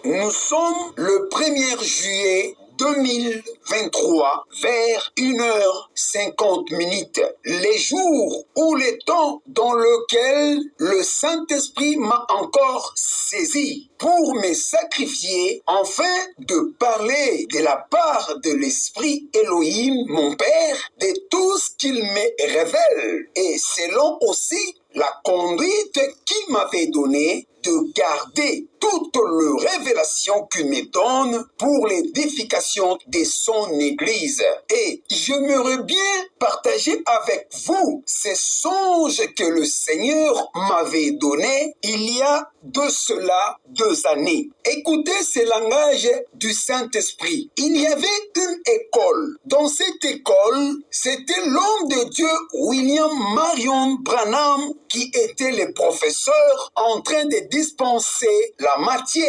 Nous sommes le 1er juillet 2023 vers 1h50, les jours ou les temps dans lesquels le Saint-Esprit m'a encore saisi pour me sacrifier afin de parler de la part de l'Esprit Elohim, mon Père, de tout ce qu'il me révèle et selon aussi la conduite qu'il m'avait donnée de garder toute les révélations qu'il me donne pour l'édification de son Église. Et j'aimerais bien partager avec vous ces songes que le Seigneur m'avait donnés il y a de cela 2 années. Écoutez ce langage du Saint-Esprit. Il y avait une école. Dans cette école, c'était l'homme de Dieu William Marion Branham qui était le professeur en train de dispenser la matière.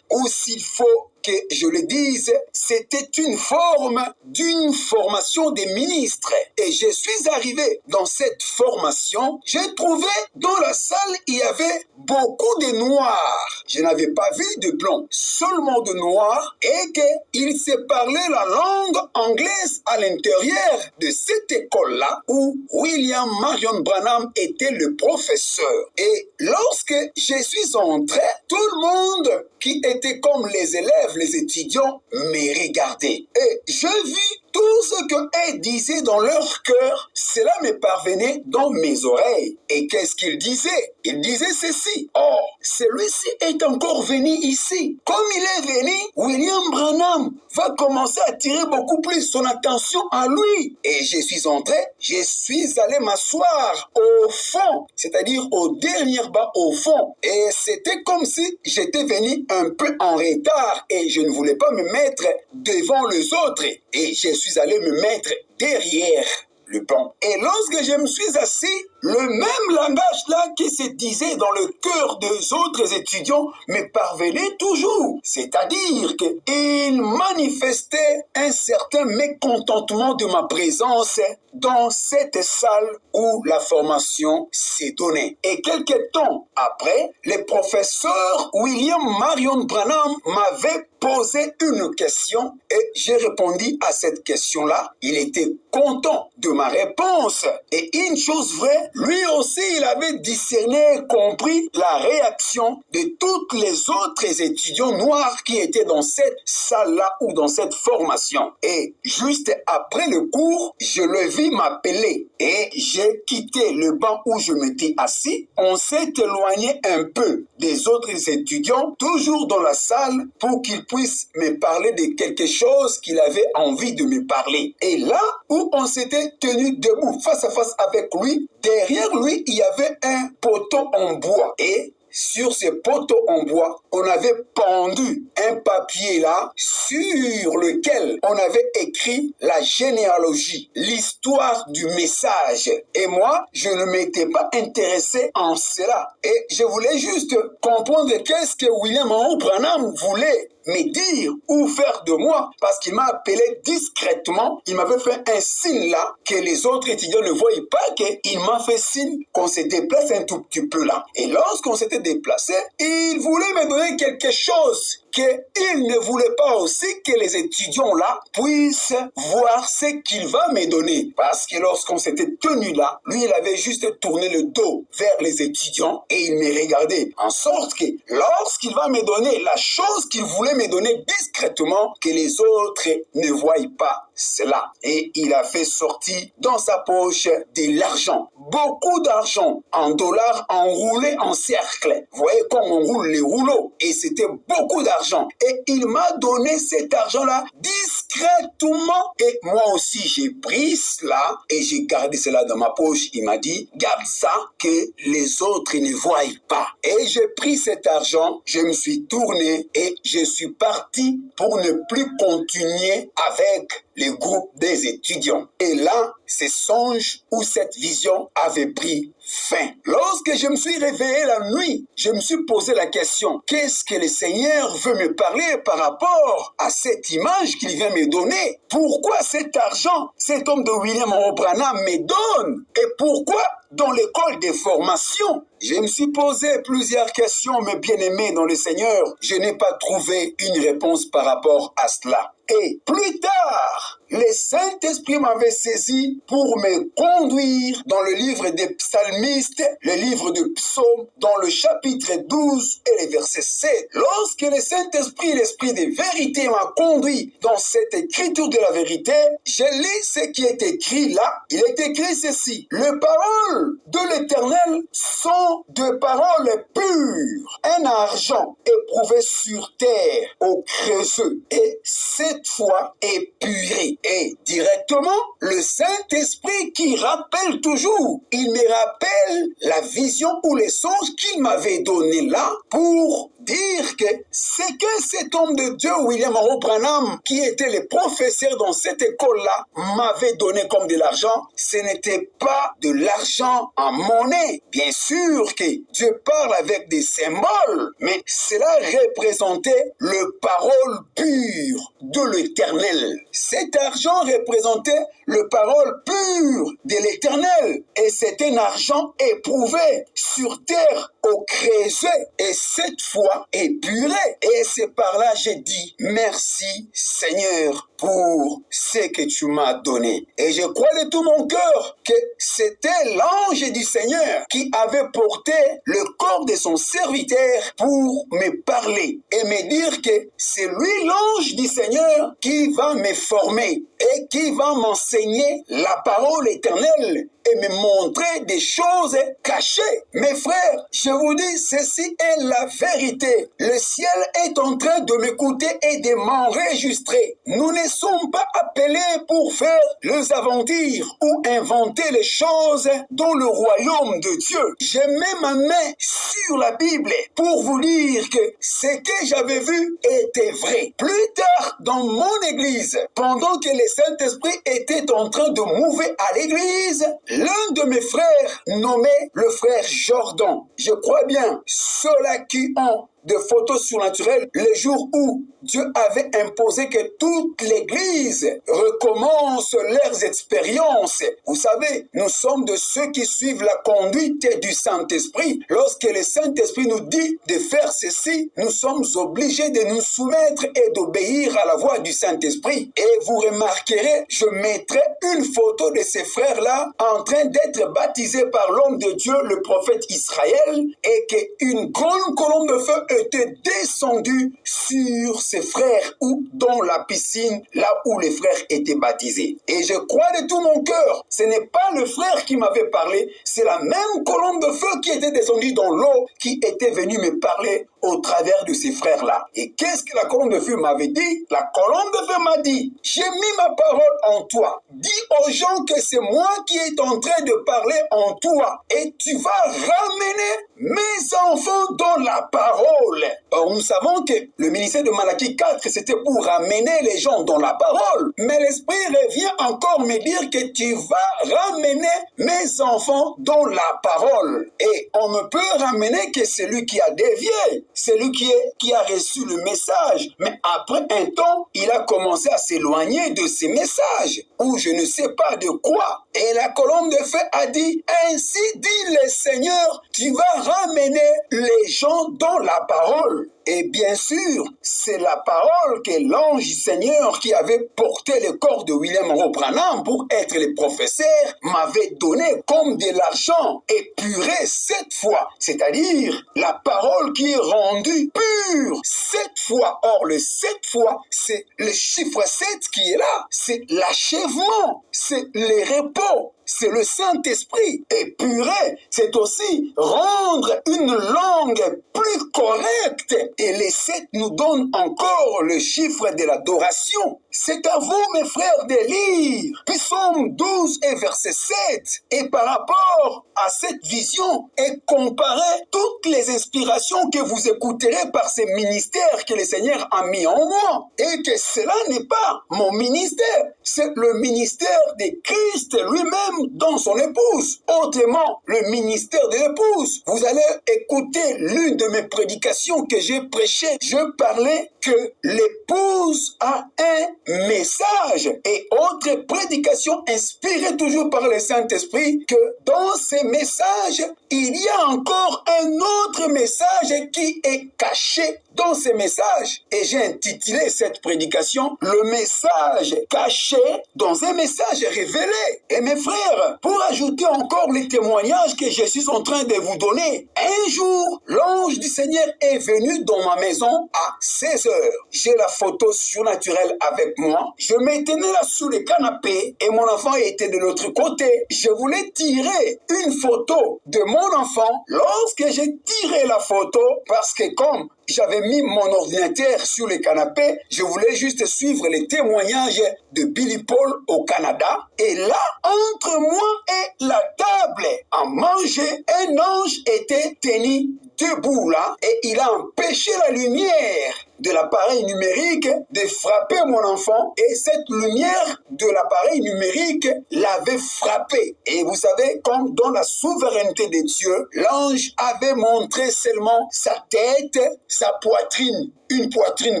Ou s'il faut que je le dise, c'était une forme d'une formation des ministres. Et je suis arrivé dans cette formation, j'ai trouvé dans la salle, il y avait beaucoup de noirs. Je n'avais pas vu de blancs, seulement de noirs, et qu'ils se parlaient la langue anglaise à l'intérieur de cette école-là où William Marion Branham était le professeur. Et lorsque je suis entré, tout le monde qui était comme les élèves, les étudiants, me regardaient. Et j'ai vu tout ce qu'elles disaient dans leur cœur, cela me parvenait dans mes oreilles. Et qu'est-ce qu'ils disaient? Ils disaient ceci: oh, celui-ci est encore venu ici. Comme il est venu, William Branham va commencer à attirer beaucoup plus son attention à lui. Et je suis entré, je suis allé m'asseoir au fond, c'est-à-dire au dernier banc au fond. Et c'était comme si j'étais venu un peu en retard et je ne voulais pas me mettre devant les autres. Et je suis allé me mettre derrière le banc. Et lorsque je me suis assis, le même langage-là qui se disait dans le cœur des autres étudiants me parvenait toujours. C'est-à-dire qu'ils manifestaient un certain mécontentement de ma présence dans cette salle où la formation s'est donnée. Et quelques temps après, le professeur William Marion Branham m'avait posé une question et j'ai répondu à cette question-là. Il était content de ma réponse. Et une chose vraie, lui aussi, il avait discerné, compris la réaction de tous les autres étudiants noirs qui étaient dans cette salle-là ou dans cette formation. Et juste après le cours, je le vis m'appeler et j'ai quitté le banc où je m'étais assis. On s'est éloigné un peu des autres étudiants, toujours dans la salle, pour qu'ils puissent me parler de quelque chose qu'il avait envie de me parler. Et là où on s'était tenu debout face à face avec lui, derrière lui, il y avait un poteau en bois. Et sur ce poteau en bois, on avait pendu un papier là sur lequel on avait écrit la généalogie, l'histoire du message. Et moi, je ne m'étais pas intéressé en cela. Et je voulais juste comprendre qu'est-ce que William Branham voulait me dire ou faire de moi, parce qu'il m'a appelé discrètement. Il m'avait fait un signe là que les autres étudiants ne voyaient pas, qu'il m'a fait signe qu'on se déplace un tout petit peu là. Et lorsqu'on s'était déplacé, il voulait me donner quelque chose qu'il ne voulait pas aussi que les étudiants là puissent voir ce qu'il va me donner. Parce que lorsqu'on s'était tenu là, lui il avait juste tourné le dos vers les étudiants et il me regardait. En sorte que lorsqu'il va me donner la chose qu'il voulait me donner discrètement, que les autres ne voient pas cela. Et il a fait sortir dans sa poche de l'argent. Beaucoup d'argent en dollars enroulés en cercle. Vous voyez comme on roule les rouleaux. Et c'était beaucoup d'argent. Et il m'a donné cet argent-là discrètement. Et moi aussi, j'ai pris cela et j'ai gardé cela dans ma poche. Il m'a dit, garde ça que les autres ne voient pas. Et j'ai pris cet argent, je me suis tourné et je suis parti pour ne plus continuer avec le groupe des étudiants. Et là, ce songe ou cette vision avait pris fin. Lorsque je me suis réveillé la nuit, je me suis posé la question, qu'est-ce que le Seigneur veut me parler par rapport à cette image qu'il vient me donner? Pourquoi cet argent, cet homme de William Branham me donne? Et pourquoi dans l'école des formations. Je me suis posé plusieurs questions, mes bien-aimés dans le Seigneur. Je n'ai pas trouvé une réponse par rapport à cela. Et plus tard, le Saint-Esprit m'avait saisi pour me conduire dans le livre des psalmistes, le livre de Psaumes, dans le chapitre 12 et le verset 7. Lorsque le Saint-Esprit, l'Esprit de vérité m'a conduit dans cette écriture de la vérité, j'ai lu ce qui est écrit là. Il est écrit ceci: les paroles de l'Éternel sont de paroles pures, un argent éprouvé sur terre au creuseux, et cette fois épuré. Et directement, le Saint-Esprit qui rappelle toujours, il me rappelle la vision ou les songes qu'il m'avait donné là pour dire que ce que cet homme de Dieu, William Monroe Branham, qui était le professeur dans cette école-là, m'avait donné comme de l'argent, ce n'était pas de l'argent en monnaie. Bien sûr que Dieu parle avec des symboles, mais cela représentait le parole pure de l'Éternel. Cet argent représentait le parole pure de l'Éternel, et c'est un argent éprouvé sur terre au creuset, et cette fois épuré. Et c'est par là j'ai dit merci Seigneur pour ce que tu m'as donné. Et je crois de tout mon cœur que c'était l'ange du Seigneur qui avait porté le corps de son serviteur pour me parler et me dire que c'est lui l'ange du Seigneur qui va me former et qui va m'enseigner la parole éternelle et me montrer des choses cachées. Mes frères, je vous dis, ceci est la vérité. Le ciel est en train de m'écouter et de m'enregistrer. Nous ne sommes pas appelés pour faire les aventures ou inventer les choses dans le royaume de Dieu. Je mets ma main sur la Bible pour vous dire que ce que j'avais vu était vrai. Plus tard, dans mon église, pendant que le Saint-Esprit était en train de mouver à l'église, l'un de mes frères, nommé le frère Jordan, je crois bien, ceux-là qui ont de photos surnaturelles, le jour où Dieu avait imposé que toute l'Église recommence leurs expériences. Vous savez, nous sommes de ceux qui suivent la conduite du Saint-Esprit. Lorsque le Saint-Esprit nous dit de faire ceci, nous sommes obligés de nous soumettre et d'obéir à la voix du Saint-Esprit. Et vous remarquerez, je mettrai une photo de ces frères-là en train d'être baptisés par l'homme de Dieu, le prophète Israël, et qu'une grande colonne de feu était descendu sur ses frères ou dans la piscine là où les frères étaient baptisés. Et je crois de tout mon cœur, ce n'est pas le frère qui m'avait parlé, c'est la même colonne de feu qui était descendue dans l'eau qui était venue me parler au travers de ces frères-là. Et qu'est-ce que la colonne de feu m'avait dit? La colonne de feu m'a dit: j'ai mis ma parole en toi. Dis aux gens que c'est moi qui est en train de parler en toi. Et tu vas ramener mes enfants dans la parole. Or, nous savons que le ministère de Malachie 4, c'était pour ramener les gens dans la parole. Mais l'Esprit revient encore me dire que tu vas ramener mes enfants dans la parole. Et on ne peut ramener que celui qui a dévié, celui qui a reçu le message. Mais après un temps, il a commencé à s'éloigner de ces messages, ou je ne sais pas de quoi. Et la colonne de feu a dit: ainsi dit le Seigneur, tu vas ramener les gens dans la parole. Et bien sûr, c'est la parole que l'ange du Seigneur qui avait porté le corps de William Monroe Branham pour être le professeur m'avait donné comme de l'argent épuré 7 fois. C'est-à-dire la parole qui est rendue pure 7 fois. Or, le 7 fois, c'est le chiffre 7 qui est là. C'est l'achèvement, c'est le repos. C'est le Saint-Esprit. Épuré, c'est aussi rendre une langue plus correcte. Et les 7 nous donnent encore le chiffre de l'adoration. C'est à vous, mes frères, de lire Psaume 12 et verset 7. Et par rapport à cette vision, et comparer toutes les inspirations que vous écouterez par ces ministères que le Seigneur a mis en moi. Et que cela n'est pas mon ministère, c'est le ministère de Christ lui-même femme dans son épouse, autrement le ministère de l'épouse. Vous allez écouter l'une de mes prédications que j'ai prêchées. Je parlais que l'épouse a un message et autre prédication inspirée toujours par le Saint-Esprit que dans ces messages, il y a encore un autre message qui est caché dans ces messages. Et j'ai intitulé cette prédication « Le message caché dans un message révélé ». Et mes frères, pour ajouter encore les témoignages que je suis en train de vous donner, un jour, l'ange du Seigneur est venu dans ma maison à 16 heures. J'ai la photo surnaturelle avec moi. Je me tenais là sous le canapé et mon enfant était de l'autre côté. Je voulais tirer une photo de mon enfant lorsque j'ai tiré la photo parce que comme j'avais mis mon ordinateur sur le canapé, je voulais juste suivre les témoignages de Billy Paul au Canada. Et là, entre moi et la table à manger, un ange était tenu debout là et il a empêché la lumière de l'appareil numérique de frapper mon enfant et cette lumière de l'appareil numérique l'avait frappé. Et vous savez, comme dans la souveraineté de Dieu, l'ange avait montré seulement sa tête, sa poitrine, une poitrine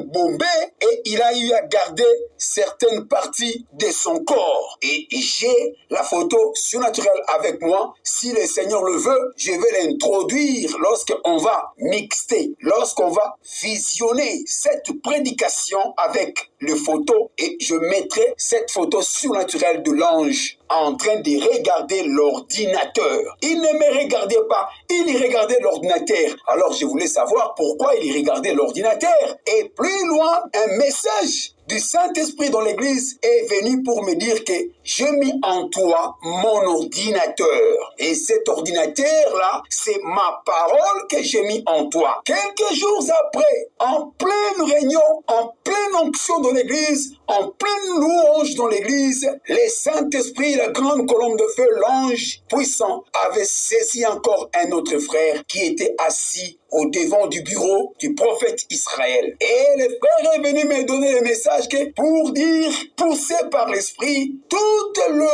bombée et il a eu à garder certaines parties de son corps. Et j'ai la photo surnaturelle avec moi. Si le Seigneur le veut, je vais l'introduire lorsqu'on va mixer, lorsqu'on va fusionner cette prédication avec le photo et je mettrai cette photo surnaturelle de l'ange en train de regarder l'ordinateur. Il ne me regardait pas, il regardait l'ordinateur. Alors je voulais savoir pourquoi il regardait l'ordinateur. Et plus loin, un message du Saint-Esprit dans l'église est venu pour me dire que je mis en toi mon ordinateur. Et cet ordinateur-là, c'est ma parole que j'ai mis en toi. Quelques jours après, en pleine réunion, en pleine onction dans l'église, en pleine louange dans l'église, le Saint-Esprit, la grande colombe de feu, l'ange puissant, avait saisi encore un autre frère qui était assis au devant du bureau du prophète Israël. Et le frère est venu me donner le message que pour dire, poussé par l'Esprit, toute la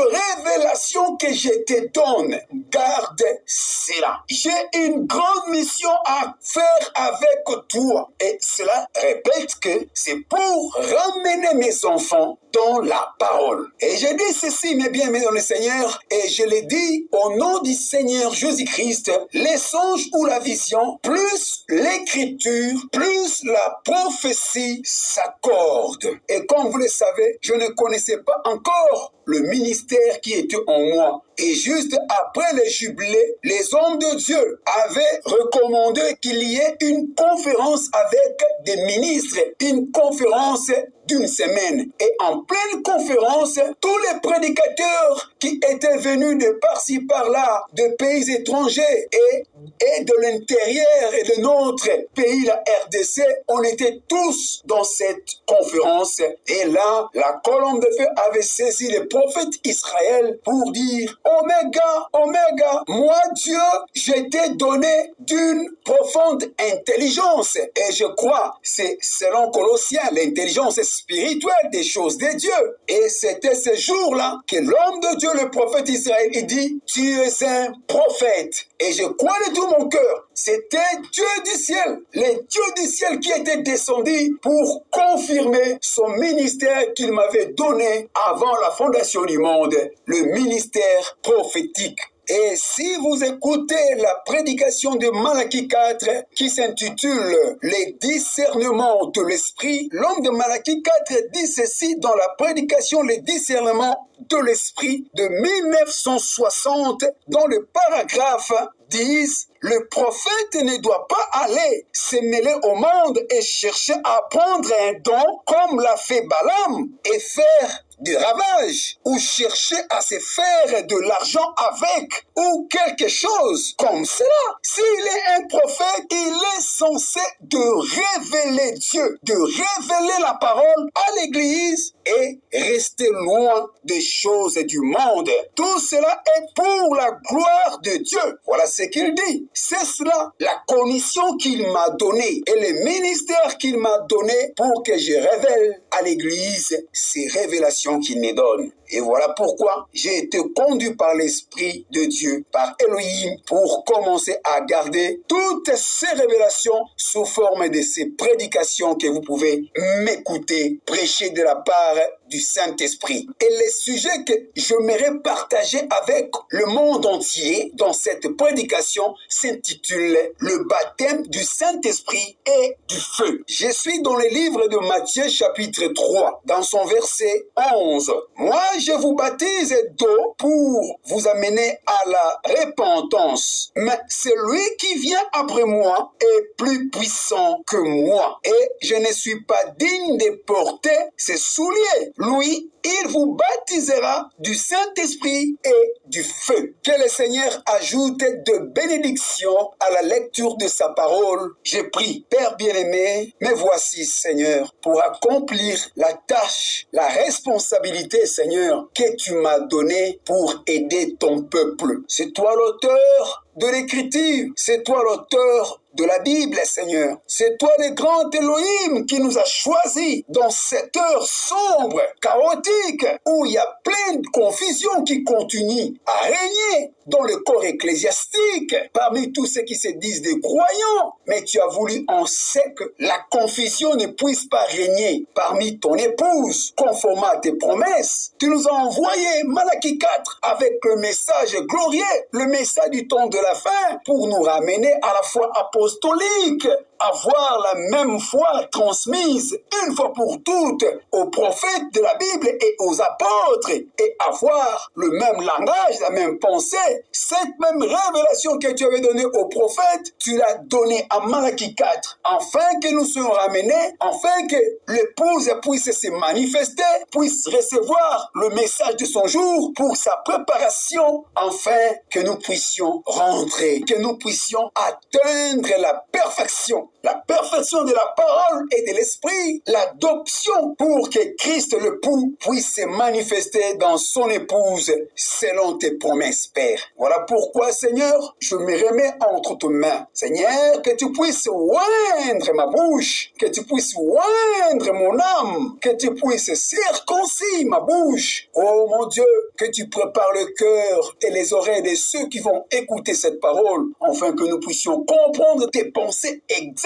révélation que je te donne, garde cela. J'ai une grande mission à faire avec toi. Et cela répète que c'est pour ramener mes enfants dans la parole. Et je dis ceci, mes bien-aimés dans le Seigneur, et je le dis au nom du Seigneur Jésus-Christ, les songes ou la vision, plus l'écriture, plus la prophétie s'accordent. Et comme vous le savez, je ne connaissais pas encore le ministère qui était en moi. Et juste après le jubilé, les hommes de Dieu avaient recommandé qu'il y ait une conférence avec des ministres, une conférence d'une semaine. Et en pleine conférence, tous les prédicateurs qui étaient venus de par-ci par-là, de pays étrangers et de l'intérieur et de notre pays, la RDC, on était tous dans cette conférence. Et là, la colombe de feu avait saisi le prophète Israël pour dire: Oméga, Oméga, moi Dieu, je t'ai donné d'une profonde intelligence. Et je crois, c'est selon Colossiens, l'intelligence spirituelle des choses de Dieu. Et c'était ce jour-là que l'homme de Dieu, le prophète Israël, il dit: tu es un prophète. Et je crois de tout mon cœur, c'était Dieu du ciel, le Dieu du ciel qui était descendu pour confirmer son ministère qu'il m'avait donné avant la fondation du monde, le ministère prophétique. Et si vous écoutez la prédication de Malachie 4 qui s'intitule « Les discernements de l'esprit », l'homme de Malachie 4 dit ceci dans la prédication « Les discernements de l'esprit » de 1960 dans le paragraphe 10. Le prophète ne doit pas aller se mêler au monde et chercher à prendre un don comme l'a fait Balaam et faire du ravage ou chercher à se faire de l'argent avec ou quelque chose comme cela. S'il est un prophète, il est censé de révéler Dieu, de révéler la parole à l'église et rester loin des choses du monde. Tout cela est pour la gloire de Dieu. Voilà ce ce qu'il dit. C'est cela, la commission qu'il m'a donnée et le ministère qu'il m'a donné pour que je révèle à l'Église ces révélations qu'il me donne. Et voilà pourquoi j'ai été conduit par l'Esprit de Dieu, par Elohim, pour commencer à garder toutes ces révélations sous forme de ces prédications que vous pouvez m'écouter, prêcher de la part du Saint-Esprit. Et les sujets que j'aimerais partager avec le monde entier dans cette prédication s'intitulent le baptême du Saint-Esprit et du feu. Je suis dans le livre de Matthieu chapitre 3, dans son verset 11. Moi, je vous baptise d'eau pour vous amener à la repentance. Mais celui qui vient après moi est plus puissant que moi. Et je ne suis pas digne de porter ses souliers. Lui, il vous baptisera du Saint-Esprit et du feu. Que le Seigneur ajoute de bénédictions à la lecture de sa parole. Je prie, Père bien-aimé, me voici, Seigneur, pour accomplir la tâche, la responsabilité, Seigneur, que tu m'as donnée pour aider ton peuple. C'est toi l'auteur de l'écriture, c'est toi l'auteur de la Bible, Seigneur. C'est toi le grand Elohim qui nous a choisis dans cette heure sombre, chaotique, où il y a plein de confusion qui continue à régner dans le corps ecclésiastique, parmi tous ceux qui se disent des croyants. Mais tu as voulu en sait que la confusion ne puisse pas régner parmi ton épouse, conformément à tes promesses. Tu nous as envoyé Malachie 4 avec le message glorieux, le message du temps de la fin, pour nous ramener à la foi apostolique, avoir la même foi transmise une fois pour toutes aux prophètes de la Bible et aux apôtres, et avoir le même langage, la même pensée. Cette même révélation que tu avais donnée aux prophètes, tu l'as donnée à Malachie 4, afin que nous soyons ramenés, afin que l'épouse puisse se manifester, puisse recevoir le message de son jour pour sa préparation, afin que nous puissions rentrer, que nous puissions atteindre la perfection de la parole et de l'esprit, l'adoption pour que Christ l'époux puisse se manifester dans son épouse selon tes promesses, Père. Voilà pourquoi, Seigneur, je me remets entre tes mains. Seigneur, que tu puisses oindre ma bouche, que tu puisses oindre mon âme, que tu puisses circoncire ma bouche. Oh mon Dieu, que tu prépares le cœur et les oreilles de ceux qui vont écouter cette parole, afin que nous puissions comprendre tes pensées exactes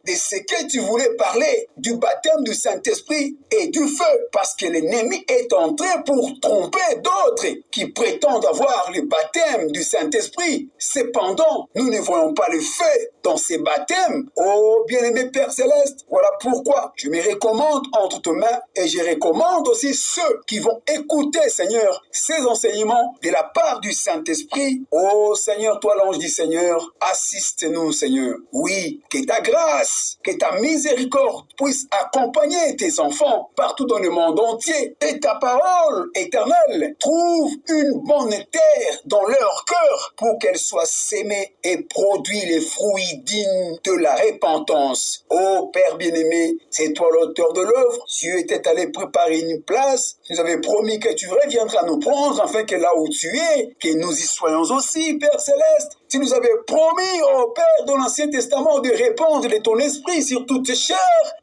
de ce que tu voulais parler du baptême du Saint-Esprit et du feu, parce que l'ennemi est entré pour tromper d'autres qui prétendent avoir le baptême du Saint-Esprit. Cependant, nous ne voyons pas le feu dans ces baptêmes. Oh bien-aimé Père Céleste, voilà pourquoi je me recommande entre tes mains et je recommande aussi ceux qui vont écouter, Seigneur, ces enseignements de la part du Saint-Esprit. Oh Seigneur, toi l'ange du Seigneur, assiste-nous, Seigneur. Oui, que ta grâce, que ta miséricorde puisse accompagner tes enfants partout dans le monde entier, et ta parole éternelle trouve une bonne terre dans leur cœur pour qu'elle soit sémée et produise les fruits dignes de la repentance. Ô Père bien-aimé, c'est toi l'auteur de l'œuvre. Tu étais allé préparer une place. Tu nous avais promis que tu reviendras nous prendre afin que là où tu es, que nous y soyons aussi, Père Céleste. Tu nous avais promis, ô Père, dans l'Ancien Testament, de répandre de ton esprit sur toute chair.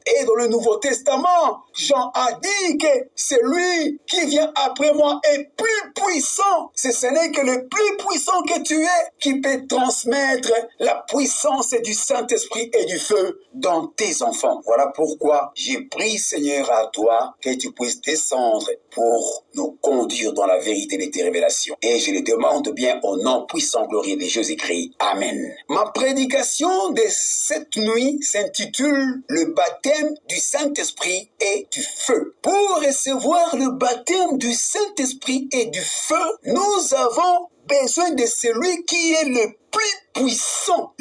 Et dans le Nouveau Testament, Jean a dit que celui qui vient après moi est plus puissant. Ce n'est que le plus puissant que tu es qui peut transmettre la puissance du Saint-Esprit et du feu dans tes enfants. Voilà pourquoi j'ai prie, Seigneur, à toi, que tu puisses descendre pour nous conduire dans la vérité de tes révélations. Et je le demande bien au nom puissant glorieux de Jésus-Christ. Amen. Ma prédication de cette nuit s'intitule « Le baptême du Saint-Esprit et du feu ». Pour recevoir le baptême du Saint-Esprit et du feu, nous avons besoin de celui qui est le plus puissant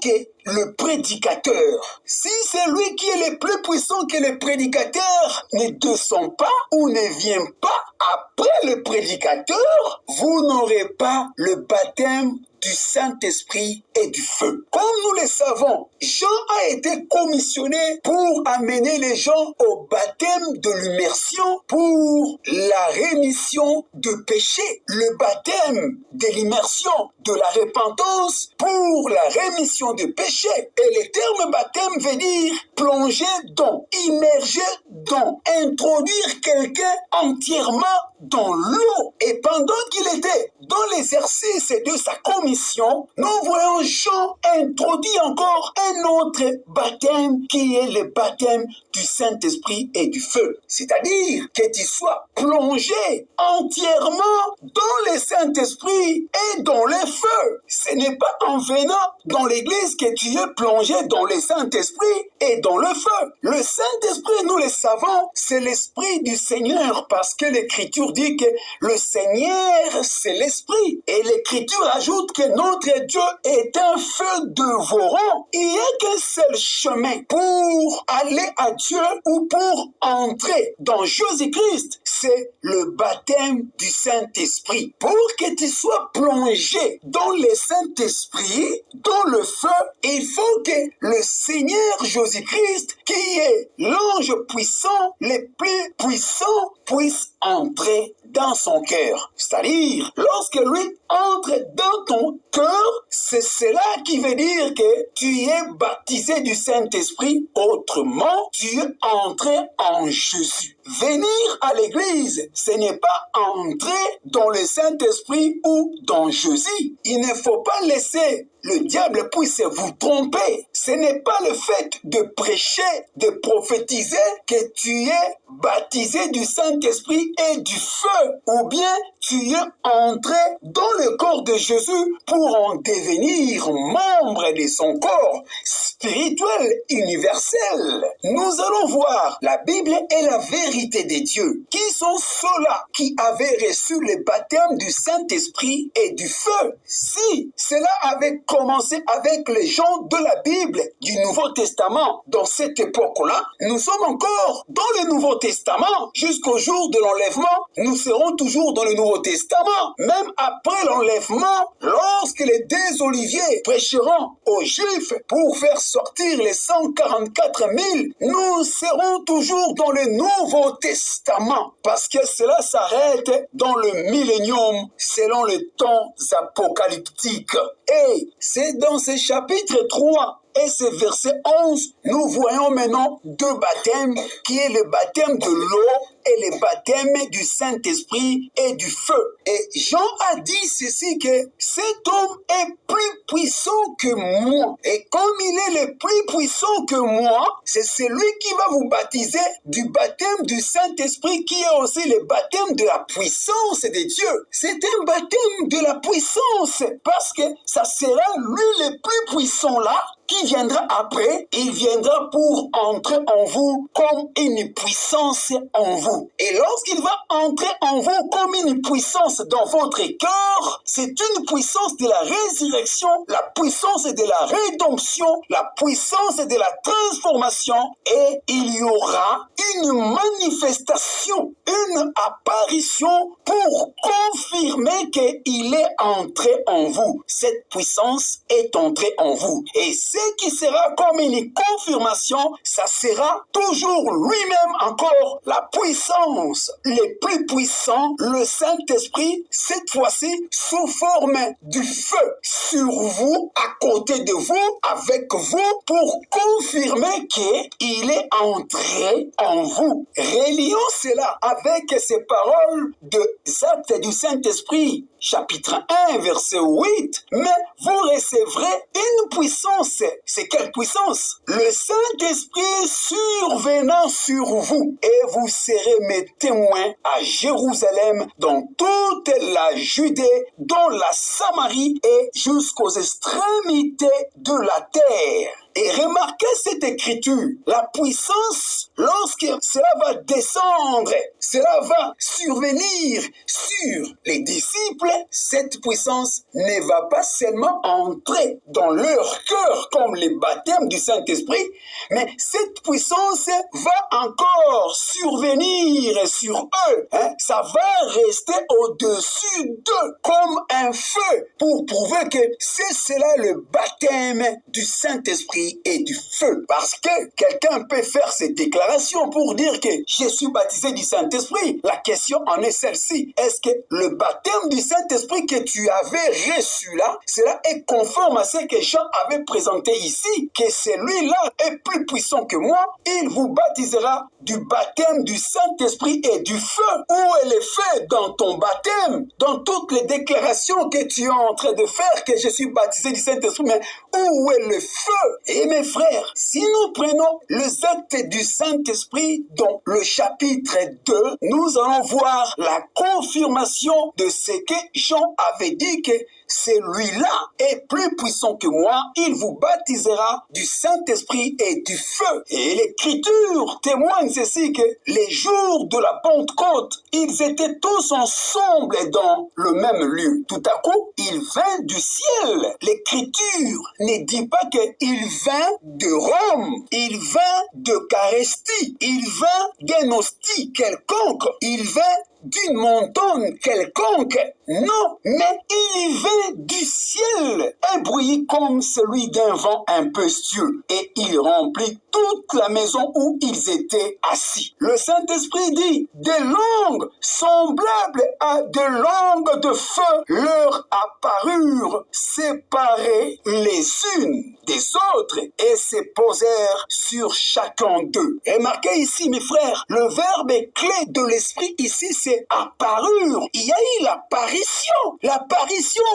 que le prédicateur. Si celui qui est le plus puissant que le prédicateur ne descend pas ou ne vient pas après le prédicateur, vous n'aurez pas le baptême du Saint-Esprit et du feu. Comme nous le savons, Jean a été commissionné pour amener les gens au baptême de l'immersion pour la rémission de péché. Le baptême de l'immersion, de la repentance pour la rémission des péchés. Et le terme baptême veut dire plonger dans, immerger dans, introduire quelqu'un entièrement dans l'eau. Et pendant qu'il était dans l'exercice de sa commission, nous voyons Jean introduit encore un autre baptême qui est le baptême du Saint-Esprit et du feu. C'est-à-dire que tu sois plongé entièrement dans le Saint-Esprit et dans le feu. Ce n'est pas en venant dans l'église que tu es plongé dans le Saint-Esprit et dans le feu. Le Saint-Esprit, nous le savons, c'est l'Esprit du Seigneur parce que l'Écriture dit que le Seigneur, c'est l'Esprit. Et l'Écriture ajoute que notre Dieu est un feu dévorant. Il n'y a qu'un seul chemin pour aller à Dieu ou pour entrer dans Jésus-Christ, c'est le baptême du Saint-Esprit. Pour que tu sois plongé dans le Saint-Esprit, dans le feu, il faut que le Seigneur Jésus-Christ, qui est l'ange puissant, le plus puissant, puisse entrer dans son cœur. C'est-à-dire, lorsque lui entre dans ton cœur, c'est cela qui veut dire que tu es baptisé du Saint-Esprit. Autrement, tu es entré en Jésus. Venir à l'église, ce n'est pas entrer dans le Saint-Esprit ou dans Jésus. Il ne faut pas laisser le diable puisse vous tromper. Ce n'est pas le fait de prêcher, de prophétiser que tu es baptisé du Saint-Esprit et du feu, ou bien tu es entré dans le corps de Jésus pour en devenir membre de son corps spirituel universel. Nous allons voir, la Bible est la vérité de Dieu. Qui sont ceux-là qui avaient reçu le baptême du Saint-Esprit et du feu? Si cela avait commencé avec les gens de la Bible du Nouveau Testament, dans cette époque-là, nous sommes encore dans le Nouveau Testament. Jusqu'au jour de l'enlèvement, nous serons toujours dans le Nouveau Testament. Même après l'enlèvement, lorsque les deux oliviers prêcheront aux Juifs pour faire sortir les 144 000, nous serons toujours dans le Nouveau Testament. Parce que cela s'arrête dans le millénium selon les temps apocalyptiques. Et c'est dans ce chapitre 3 et ce verset 11, nous voyons maintenant deux baptêmes, qui est le baptême de l'eau et le baptême du Saint-Esprit et du feu. Et Jean a dit ceci, que cet homme est plus puissant que moi. Et comme il est le plus puissant que moi, c'est celui qui va vous baptiser du baptême du Saint-Esprit, qui est aussi le baptême de la puissance de Dieu. C'est un baptême de la puissance, parce que ça sera lui le plus puissant là, qui viendra après. Il viendra pour entrer en vous comme une puissance en vous. Et lorsqu'il va entrer en vous comme une puissance dans votre cœur, c'est une puissance de la résurrection, la puissance de la rédemption, la puissance de la transformation, et il y aura une manifestation, une apparition pour confirmer qu'il est entré en vous. Cette puissance est entrée en vous. Et ce qui sera comme une confirmation, ça sera toujours lui-même encore la puissance, le plus puissant, le Saint-Esprit, cette fois-ci sous forme du feu sur vous, à côté de vous, avec vous, pour confirmer qu'il est entré en vous. Relions cela avec ces paroles de Actes du Saint-Esprit, chapitre 1, verset 8. Mais vous recevrez une puissance. C'est quelle puissance? Le Saint-Esprit survenant sur vous, et vous serez mes témoins à Jérusalem, dans toute la Judée, dans la Samarie et jusqu'aux extrémités de la terre. Et remarquez cette écriture, la puissance, lorsque cela va descendre, cela va survenir sur les disciples, cette puissance ne va pas seulement entrer dans leur cœur comme le baptême du Saint-Esprit, mais cette puissance va encore survenir sur eux. Ça va rester au-dessus d'eux comme un feu pour prouver que c'est cela le baptême du Saint-Esprit Saint-Esprit et du feu. Parce que quelqu'un peut faire cette déclaration pour dire que je suis baptisé du Saint-Esprit. La question en est celle-ci. Est-ce que le baptême du Saint-Esprit que tu avais reçu là, cela est conforme à ce que Jean avait présenté ici, que celui-là est plus puissant que moi, il vous baptisera du baptême du Saint-Esprit et du feu. Où est le feu dans ton baptême? Dans toutes les déclarations que tu es en train de faire, que je suis baptisé du Saint-Esprit, mais où est le feu? Et mes frères, si nous prenons les actes du Saint-Esprit dans le chapitre 2, nous allons voir la confirmation de ce que Jean avait dit, que celui-là est plus puissant que moi, il vous baptisera du Saint-Esprit et du feu. Et l'Écriture témoigne ceci, que les jours de la Pentecôte, ils étaient tous ensemble dans le même lieu. Tout à coup, il vint du ciel. L'Écriture ne dit pas qu'il vint de Rome, il vint de Charestie, il vint d'un hostie quelconque, il vint d'une montagne quelconque. Non, mais il vint du ciel, un bruit comme celui d'un vent impétueux, et il remplit toute la maison où ils étaient assis. Le Saint-Esprit dit, des langues semblables à des langues de feu leur apparurent, séparées les unes des autres, et se posèrent sur chacun d'eux. Remarquez ici, mes frères, le verbe clé de l'Esprit ici, c'est apparurent. Il y a eu l'apparition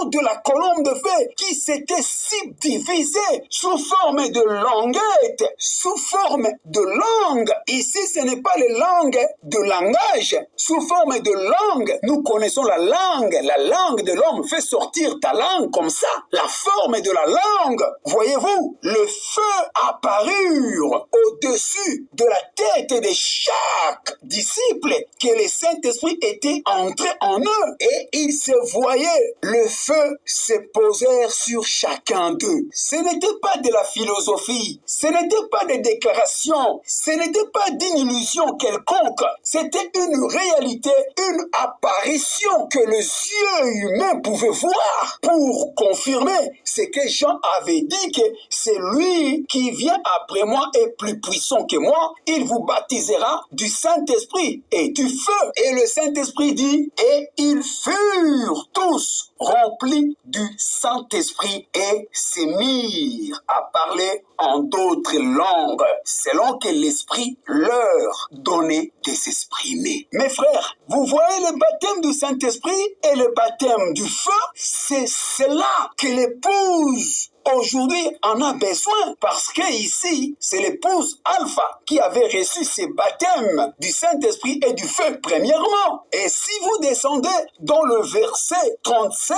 de la colonne de feu qui s'était subdivisée sous forme de languettes, sous forme de langue. Ici, ce n'est pas les langues de langage. Sous forme de langue, nous connaissons la langue de l'homme fait sortir ta langue comme ça, la forme de la langue. Voyez-vous, le feu apparurent au-dessus de la tête de chaque disciple, que le Saint-Esprit était entré en eux, et ils se voyaient. Le feu se posèrent sur chacun d'eux. Ce n'était pas de la philosophie, ce n'était pas des déclarations, ce n'était pas d'une illusion quelconque, c'était une réalité, une apparition que les yeux humains pouvaient voir pour confirmer ce que Jean avait dit, que c'est lui qui vient après moi est plus puissant que moi, il vous baptisera du Saint-Esprit et du feu. Et le Saint-Esprit dit, et ils furent tous remplis du Saint-Esprit et se mirent à parler en d'autres langues, selon que l'Esprit leur donnait de s'exprimer. Mes frères, vous voyez le baptême du Saint-Esprit et le baptême du feu, c'est cela que l'épouse aujourd'hui en a besoin, parce que ici, c'est l'épouse Alpha qui avait reçu ce baptême du Saint-Esprit et du feu premièrement. Et si vous descendez dans le verset 37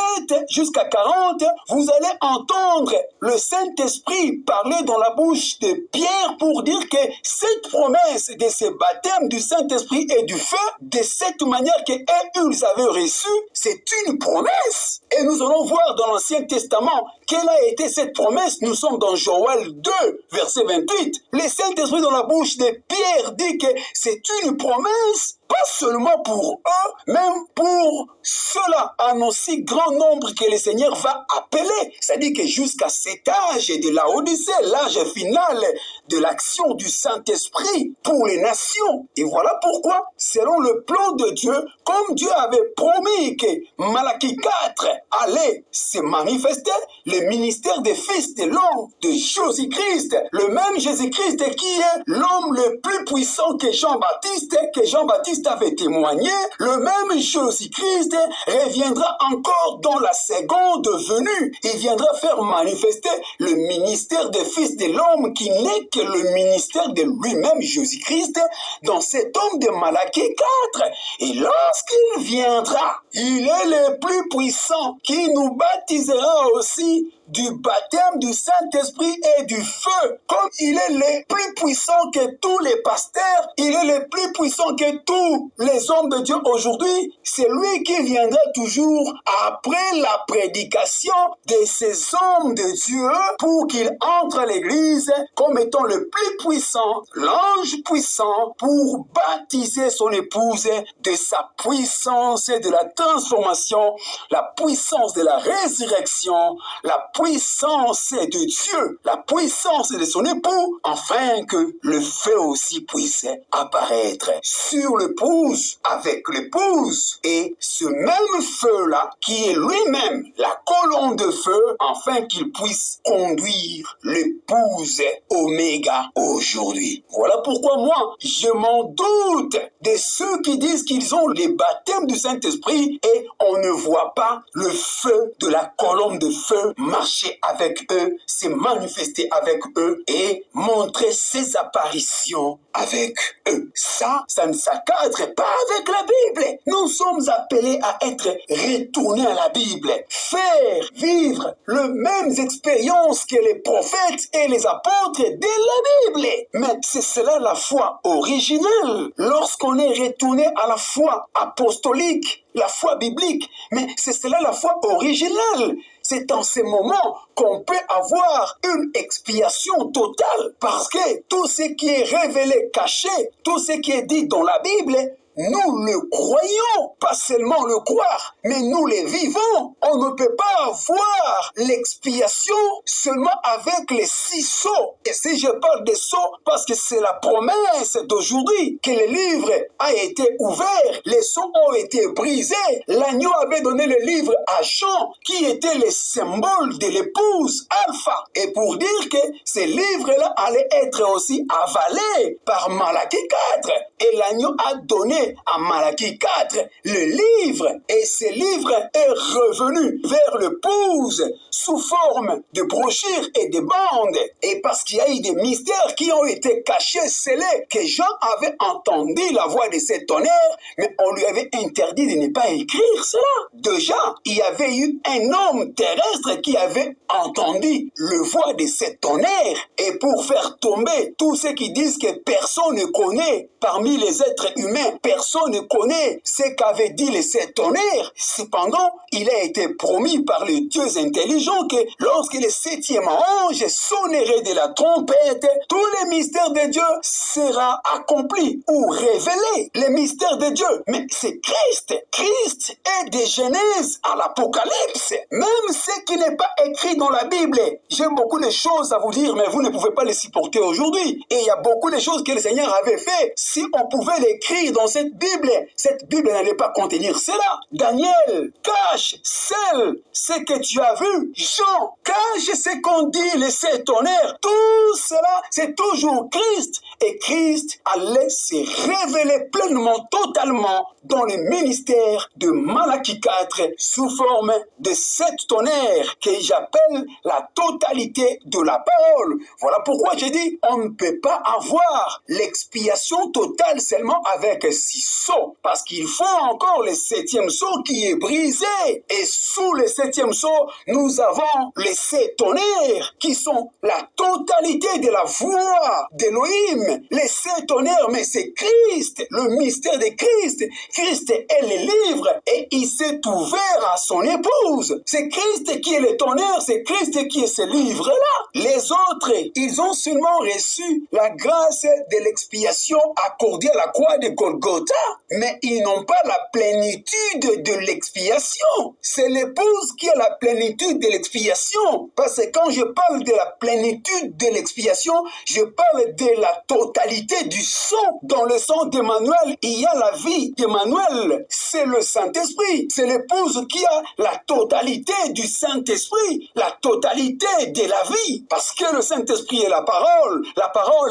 jusqu'à 40, vous allez entendre le Saint-Esprit parler dans la bouche de Pierre pour dire que cette promesse de ce baptême du Saint-Esprit et du feu, de cette manière qu'ils avaient reçu, c'est une promesse. Et nous allons voir dans l'Ancien Testament quelle a été cette promesse. Nous sommes dans Joël 2, verset 28. Le Saint-Esprit dans la bouche de Pierre dit que c'est une promesse, pas seulement pour eux, même pour ceux-là, en aussi grand nombre que le Seigneur va appeler. C'est-à-dire que jusqu'à cet âge de la Odyssée, l'âge final de l'action du Saint-Esprit pour les nations. Et voilà pourquoi, selon le plan de Dieu, comme Dieu avait promis que Malachie 4 allait se manifester, le ministère des fils de l'homme de Jésus-Christ, le même Jésus-Christ qui est l'homme le plus puissant que Jean-Baptiste avait témoigné, le même Jésus-Christ reviendra encore dans la seconde venue. Il viendra faire manifester le ministère des fils de l'homme qui n'est que le ministère de lui-même Jésus-Christ dans cet homme de Malachie 4. Et lorsqu'il viendra, il est le plus puissant qui nous baptisera aussi du baptême du Saint-Esprit et du feu. Comme il est le plus puissant que tous les pasteurs, il est le plus puissant que tous les hommes de Dieu aujourd'hui, c'est lui qui viendra toujours après la prédication de ces hommes de Dieu pour qu'il entre à l'église comme étant le plus puissant, l'ange puissant, pour baptiser son épouse de sa puissance de la transformation, la puissance de la résurrection, la puissance de Dieu, la puissance de son époux, afin que le feu aussi puisse apparaître sur l'épouse, avec l'épouse, et ce même feu-là, qui est lui-même la colonne de feu, afin qu'il puisse conduire l'épouse Oméga aujourd'hui. Voilà pourquoi moi, je m'en doute de ceux qui disent qu'ils ont les baptêmes du Saint-Esprit et on ne voit pas le feu de la colonne de feu marcher avec eux, se manifester avec eux et montrer ses apparitions avec eux. Ça ne s'encadre pas avec la Bible. Nous sommes appelés à être retournés à la Bible, faire vivre les mêmes expériences que les prophètes et les apôtres de la Bible. Mais c'est cela la foi originelle. Lorsqu'on est retourné à la foi apostolique, la foi biblique, mais c'est cela la foi originale. C'est en ces moments qu'on peut avoir une expiation totale, parce que tout ce qui est révélé, caché, tout ce qui est dit dans la Bible, nous le croyons, pas seulement le croire, mais nous le vivons. On ne peut pas avoir l'expiation seulement avec les 6 sceaux. Et si je parle des sceaux, parce que c'est la promesse d'aujourd'hui que le livre a été ouvert, les sceaux ont été brisés. L'agneau avait donné le livre à Jean, qui était le symbole de l'épouse Alpha. Et pour dire que ce livre-là allait être aussi avalé par Malachie 4. Et l'agneau a donné à Malachie 4 le livre, et ce livre est revenu vers l'épouse sous forme de brochures et de bandes. Et parce qu'il y a eu des mystères qui ont été cachés, scellés, que Jean avait entendu la voix de ce tonnerre, mais on lui avait interdit de ne pas écrire cela. Déjà, il y avait eu un homme terrestre qui avait entendu le voix de ce tonnerre, et pour faire tomber tous ceux qui disent que personne ne connaît parmi les êtres humains, personne ne connaît ce qu'avait dit le tonnerre. Cependant, il a été promis par les dieux intelligents que lorsque le 7e ange sonnerait de la trompette, tous les mystères de Dieu sera accompli ou révélé. Les mystères de Dieu. Mais c'est Christ. Christ est de Genèse à l'Apocalypse. Même ce qui n'est pas écrit dans la Bible. J'ai beaucoup de choses à vous dire, mais vous ne pouvez pas les supporter aujourd'hui. Et il y a beaucoup de choses que le Seigneur avait fait. Si on pouvait l'écrire dans cette Bible n'allait pas contenir cela. Daniel, cache, scelle ce que tu as vu. Jean, cache ce qu'on dit, les 7 tonnerres. Tout cela, c'est toujours Christ. Et Christ allait se révéler pleinement, totalement, dans le ministère de Malachie 4, sous forme de 7 tonnerres, que j'appelle la totalité de la parole. Voilà pourquoi j'ai dit, on ne peut pas avoir l'expiation totale seulement avec 6 sceaux, parce qu'il faut encore le 7e sceau qui est brisé. Et sous le 7e sceau, nous avons les 7 tonnerres, qui sont la totalité de la voix d'Élohim. Les 7 tonnerres, mais c'est Christ, le mystère de Christ. Christ est le livre, et il s'est ouvert à son épouse. C'est Christ qui est le tonnerre, c'est Christ qui est ce livre-là. Les autres, ils ont seulement reçu la grâce de l'expiation accordée à la croix de Golgotha, mais ils n'ont pas la plénitude de l'expiation. C'est l'épouse qui a la plénitude de l'expiation, parce que quand je parle de la plénitude de l'expiation, je parle de la totalité du sang. Dans le sang d'Emmanuel, il y a la vie d'Emmanuel, c'est le Saint-Esprit. C'est l'épouse qui a la totalité du Saint-Esprit, la totalité de la vie, parce que le Saint-Esprit est la parole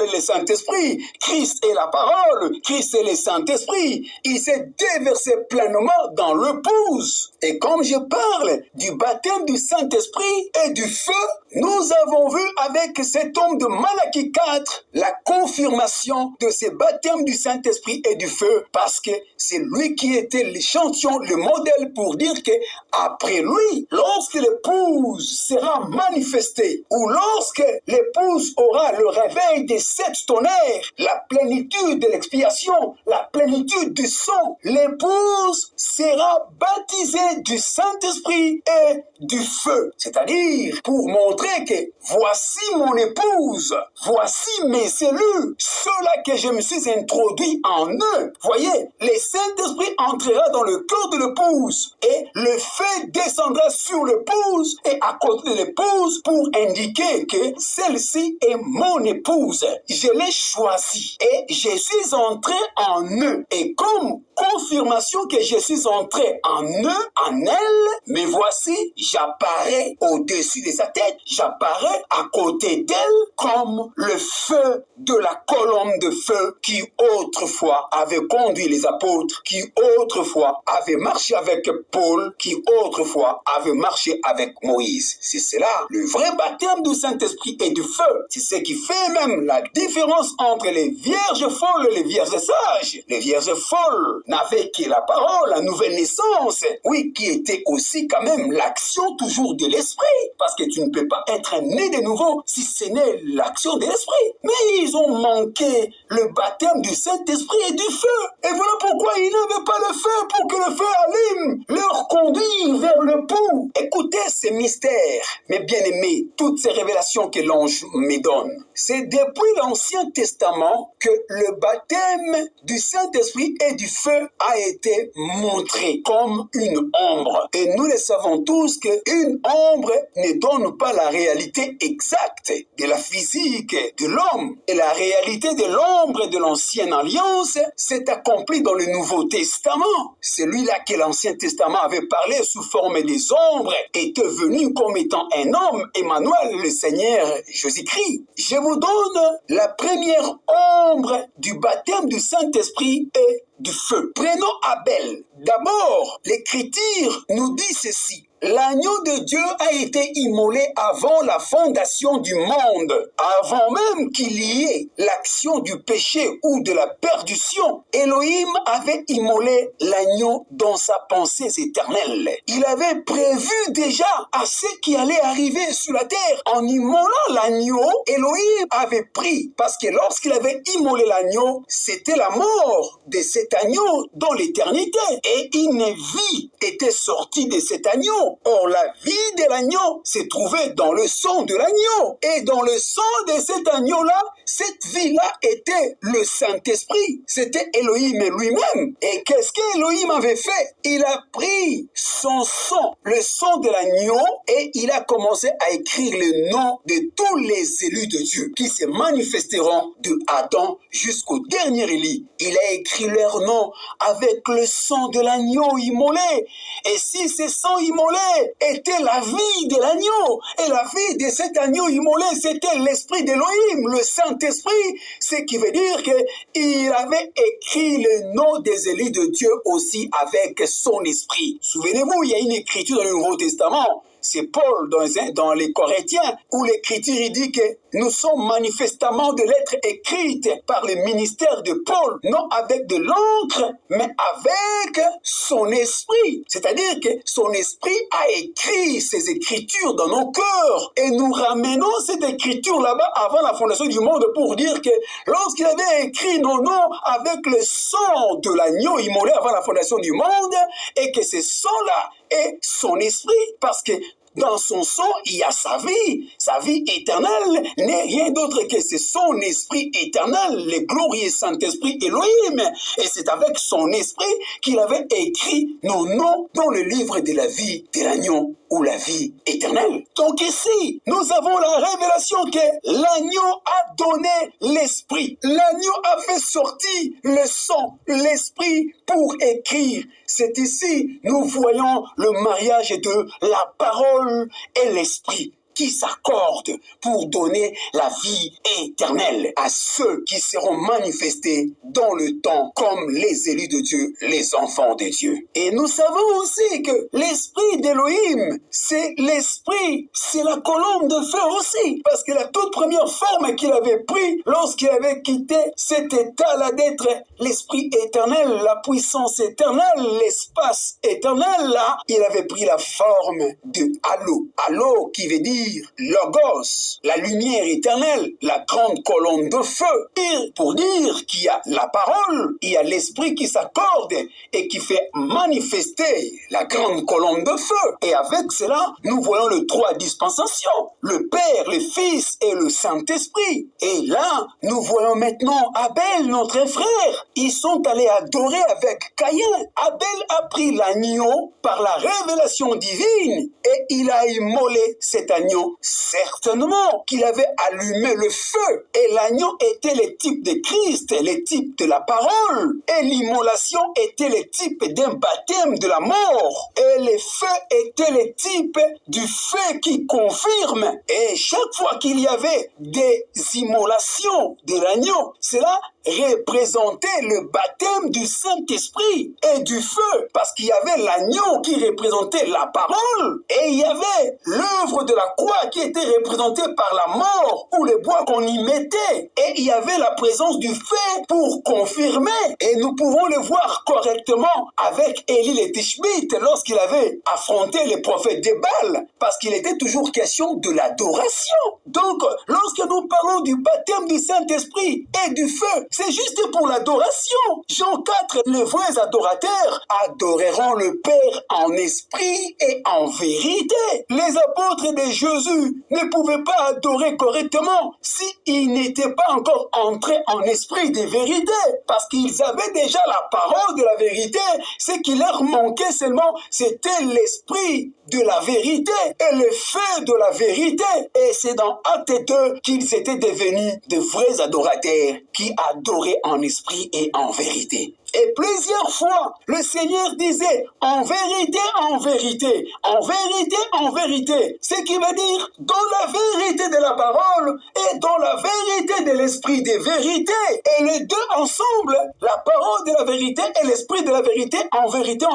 est le Saint-Esprit, Christ est la parole, Christ est le Saint-Esprit. Il s'est déversé pleinement dans l'épouse. Et comme je parle du baptême du Saint-Esprit et du feu, nous avons vu avec cet homme de Malachie 4 la confirmation de ce baptême du Saint-Esprit et du feu, parce que c'est lui qui était l'échantillon, le modèle pour dire que après lui, lorsque l'épouse sera manifestée, ou lorsque l'épouse aura le réveil des 7 tonnerres, la plénitude de l'expiation, la plénitude du sang, l'épouse sera baptisée du Saint-Esprit et du feu. C'est-à-dire, pour montrer montrer que voici mon épouse, voici mes élus, ceux-là que je me suis introduit en eux. Voyez, le Saint-Esprit entrera dans le cœur de l'épouse et le feu descendra sur l'épouse et à côté de l'épouse pour indiquer que celle-ci est mon épouse. Je l'ai choisie et je suis entré en eux. Et comme confirmation que je suis entré en eux, en elle, mais voici, j'apparais au-dessus de sa tête, j'apparais à côté d'elle comme le feu de la colonne de feu qui autrefois avait conduit les apôtres, qui autrefois avait marché avec Paul, qui autrefois avait marché avec Moïse. C'est cela, le vrai baptême du Saint-Esprit et du feu. C'est ce qui fait même la différence entre les vierges folles et les vierges sages. Les vierges folles n'avaient que la parole, la nouvelle naissance, oui, qui était aussi quand même l'action toujours de l'esprit, parce que tu ne peux pas être né de nouveau si ce n'est l'action de l'esprit. Mais ils ont manqué le baptême du Saint-Esprit et du feu. Et voilà pourquoi ils n'avaient pas le feu pour que le feu allume, leur conduire vers le pou. Écoutez ces mystères, mes bien-aimés, toutes ces révélations que l'ange me donne. C'est depuis l'Ancien Testament que le baptême du Saint-Esprit et du feu a été montré comme une ombre. Et nous le savons tous qu'une ombre ne donne pas la réalité exacte de la physique de l'homme. Et la réalité de l'ombre de l'Ancienne Alliance s'est accomplie dans le Nouveau Testament. Celui-là que l'Ancien Testament avait parlé sous forme des ombres était venu comme étant un homme, Emmanuel, le Seigneur Jésus-Christ. Je vous donne la première ombre du baptême du Saint-Esprit et du feu. Prenons Abel. D'abord, l'Écriture nous dit ceci. L'agneau de Dieu a été immolé avant la fondation du monde, avant même qu'il y ait l'action du péché ou de la perdition. Elohim avait immolé l'agneau dans sa pensée éternelle. Il avait prévu déjà à ce qui allait arriver sur la terre. En immolant l'agneau, Elohim avait pris, parce que lorsqu'il avait immolé l'agneau, c'était la mort de cet agneau dans l'éternité. Et une vie était sortie de cet agneau. Or, la vie de l'agneau s'est trouvée dans le sang de l'agneau. Et dans le sang de cet agneau-là, cette vie-là était le Saint-Esprit. C'était Elohim lui-même. Et qu'est-ce qu'Elohim avait fait? Il a pris son sang, le sang de l'agneau, et il a commencé à écrire le nom de tous les élus de Dieu qui se manifesteront de Adam jusqu'au dernier Élie. Il a écrit leur nom avec le sang de l'agneau immolé. Et si ce sang immolé était la vie de l'agneau, et la vie de cet agneau immolé, c'était l'esprit d'Elohim, le Saint-Esprit, ce qui veut dire qu'il avait écrit le nom des élus de Dieu aussi avec son esprit. Souvenez-vous, il y a une écriture dans le Nouveau Testament, c'est Paul dans les Corinthiens, où l'écriture dit que nous sommes manifestement de lettres écrites par le ministère de Paul, non avec de l'encre, mais avec son esprit. C'est-à-dire que son esprit a écrit ces écritures dans nos cœurs. Et nous ramenons cette écriture là-bas avant la fondation du monde pour dire que lorsqu'il avait écrit nos noms avec le sang de l'agneau immolé avant la fondation du monde, et que ce sang-là est son esprit, parce que dans son sang, il y a sa vie éternelle n'est rien d'autre que c'est son esprit éternel, le glorieux Saint-Esprit Elohim. Et c'est avec son esprit qu'il avait écrit nos noms dans le livre de la vie de l'agneau ou la vie éternelle. Donc ici, nous avons la révélation que l'agneau a donné l'esprit. L'agneau a fait sortir le sang, l'esprit pour écrire. C'est ici, nous voyons le mariage de la parole et l'esprit qui s'accordent pour donner la vie éternelle à ceux qui seront manifestés dans le temps comme les élus de Dieu, les enfants de Dieu. Et nous savons aussi que l'esprit d'Elohim, c'est l'esprit, c'est la colonne de feu aussi, parce que la toute première forme qu'il avait pris lorsqu'il avait quitté cet état-là d'être l'esprit éternel, la puissance éternelle, l'espace éternel, là, il avait pris la forme de halo. Halo qui veut dire dire Logos, la lumière éternelle, la grande colonne de feu. Et pour dire qu'il y a la parole, il y a l'esprit qui s'accorde et qui fait manifester la grande colonne de feu. Et avec cela, nous voyons les trois dispensations, le Père, le Fils et le Saint-Esprit. Et là, nous voyons maintenant Abel, notre frère. Ils sont allés adorer avec Caïn. Abel a pris l'agneau par la révélation divine et il a immolé cet agneau. Certainement qu'il avait allumé le feu et l'agneau était le type de Christ, le type de la parole, et l'immolation était le type d'un baptême de la mort et le feu était le type du feu qui confirme. Et chaque fois qu'il y avait des immolations de l'agneau, cela représentait le baptême du Saint-Esprit et du feu, parce qu'il y avait l'agneau qui représentait la parole et il y avait l'œuvre de la croix qui était représentée par la mort ou le bois qu'on y mettait, et il y avait la présence du feu pour confirmer. Et nous pouvons le voir correctement avec Élie le Tishbite lorsqu'il avait affronté les prophètes de Baal, parce qu'il était toujours question de l'adoration. Donc lorsque nous parlons du baptême du Saint-Esprit et du feu, c'est juste pour l'adoration. Jean 4, les vrais adorateurs adoreront le Père en esprit et en vérité. Les apôtres de Jésus ne pouvaient pas adorer correctement s'ils n'étaient pas encore entrés en esprit de vérité, parce qu'ils avaient déjà la parole de la vérité. Ce qui leur manquait seulement, c'était l'esprit de la vérité et le feu de la vérité. Et c'est dans Acte 2 qu'ils étaient devenus de vrais adorateurs qui adoraient en esprit et en vérité. Et plusieurs fois, le Seigneur disait en vérité, en vérité, en vérité, en vérité. Ce qui veut dire dans la vérité de la parole et dans la vérité de l'esprit de vérité. Et les deux ensemble, la parole de la vérité et l'esprit de la vérité, en vérité,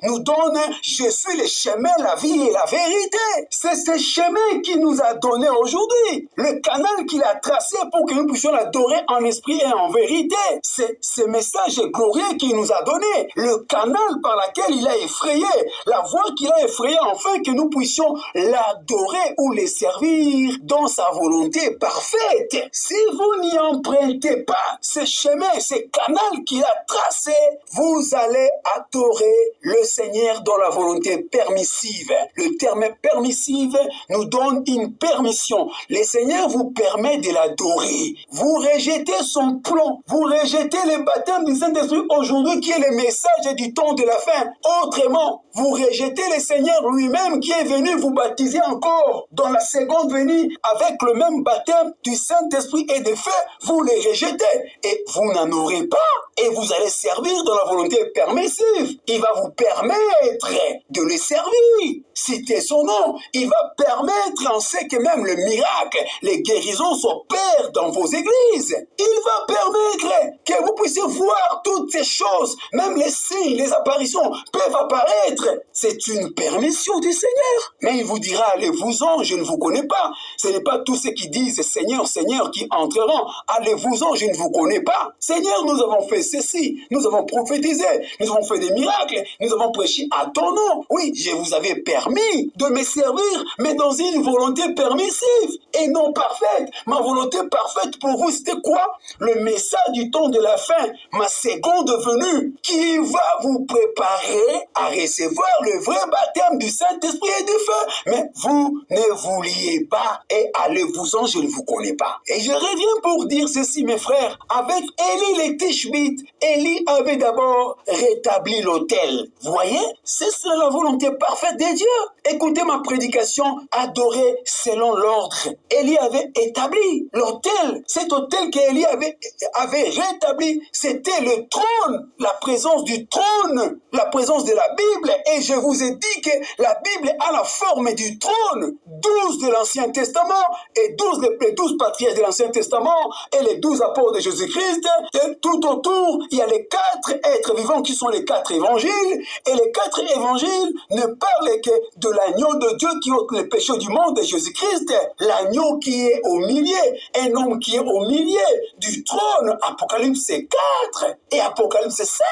nous donnent je suis le chemin, la vie et la vérité. C'est ce chemin qui nous a donné aujourd'hui, le canal qu'il a tracé pour que nous puissions l'adorer en esprit et en vérité. C'est ce message glorieux qu'il nous a donné, le canal par lequel il a effrayé, la voie qu'il a effrayée, afin que nous puissions l'adorer ou les servir dans sa volonté parfaite. Si vous n'y empruntez pas ce chemin, ce canal qu'il a tracé, vous allez adorer le Seigneur dans la volonté permissive. Le terme permissive nous donne une permission. Le Seigneur vous permet de l'adorer. Vous rejetez son plan, vous rejetez le baptême du Saint-Esprit aujourd'hui qui est le message du temps de la fin. Autrement, vous rejetez le Seigneur lui-même qui est venu vous baptiser encore dans la seconde venue avec le même baptême du Saint-Esprit et de feu. Vous les rejetez et vous n'en aurez pas et vous allez servir dans la volonté permissive. Il va vous permettre de le servir. Citez son nom. Il va permettre en ce que même le miracle, les guérisons s'opèrent dans vos églises. Il va permettre que vous puissiez voir toutes ces choses, même les signes, les apparitions peuvent apparaître. C'est une permission du Seigneur. Mais il vous dira, allez-vous-en, je ne vous connais pas. Ce n'est pas tous ceux qui disent Seigneur, Seigneur qui entreront. Allez-vous-en, je ne vous connais pas. Seigneur, nous avons fait ceci, nous avons prophétisé, nous avons fait des miracles, nous avons prêché à ton nom. Oui, je vous avais permis de me servir, mais dans une volonté permissive et non parfaite. Ma volonté parfaite pour vous, c'était quoi? Le message du temps de la fin, ma seconde venue, qui va vous préparer à recevoir le vrai baptême du Saint-Esprit et du feu. Mais vous ne vouliez pas et allez-vous-en, je ne vous connais pas. Et je reviens pour dire ceci, mes frères. Avec Élie le Tishbite, Élie avait d'abord rétabli l'autel. Voyez, c'est cela la volonté parfaite de Dieu. Écoutez ma prédication, adorer selon l'ordre. Élie avait établi l'autel. Cet autel qu'Élie avait rétabli, c'était le trône, la présence du trône, la présence de la Bible. Et je vous ai dit que la Bible a la forme du trône. 12 de l'Ancien Testament et les 12 patriarches de l'Ancien Testament et les 12 apôtres de Jésus-Christ. Et tout autour, il y a les 4 êtres vivants qui sont les 4 évangiles. Et les 4 évangiles ne parlent que de l'agneau de Dieu qui ôte les péchés du monde de Jésus-Christ. L'agneau qui est au milieu, un homme qui est au milieu du trône. Apocalypse 4. Et Apocalypse 5,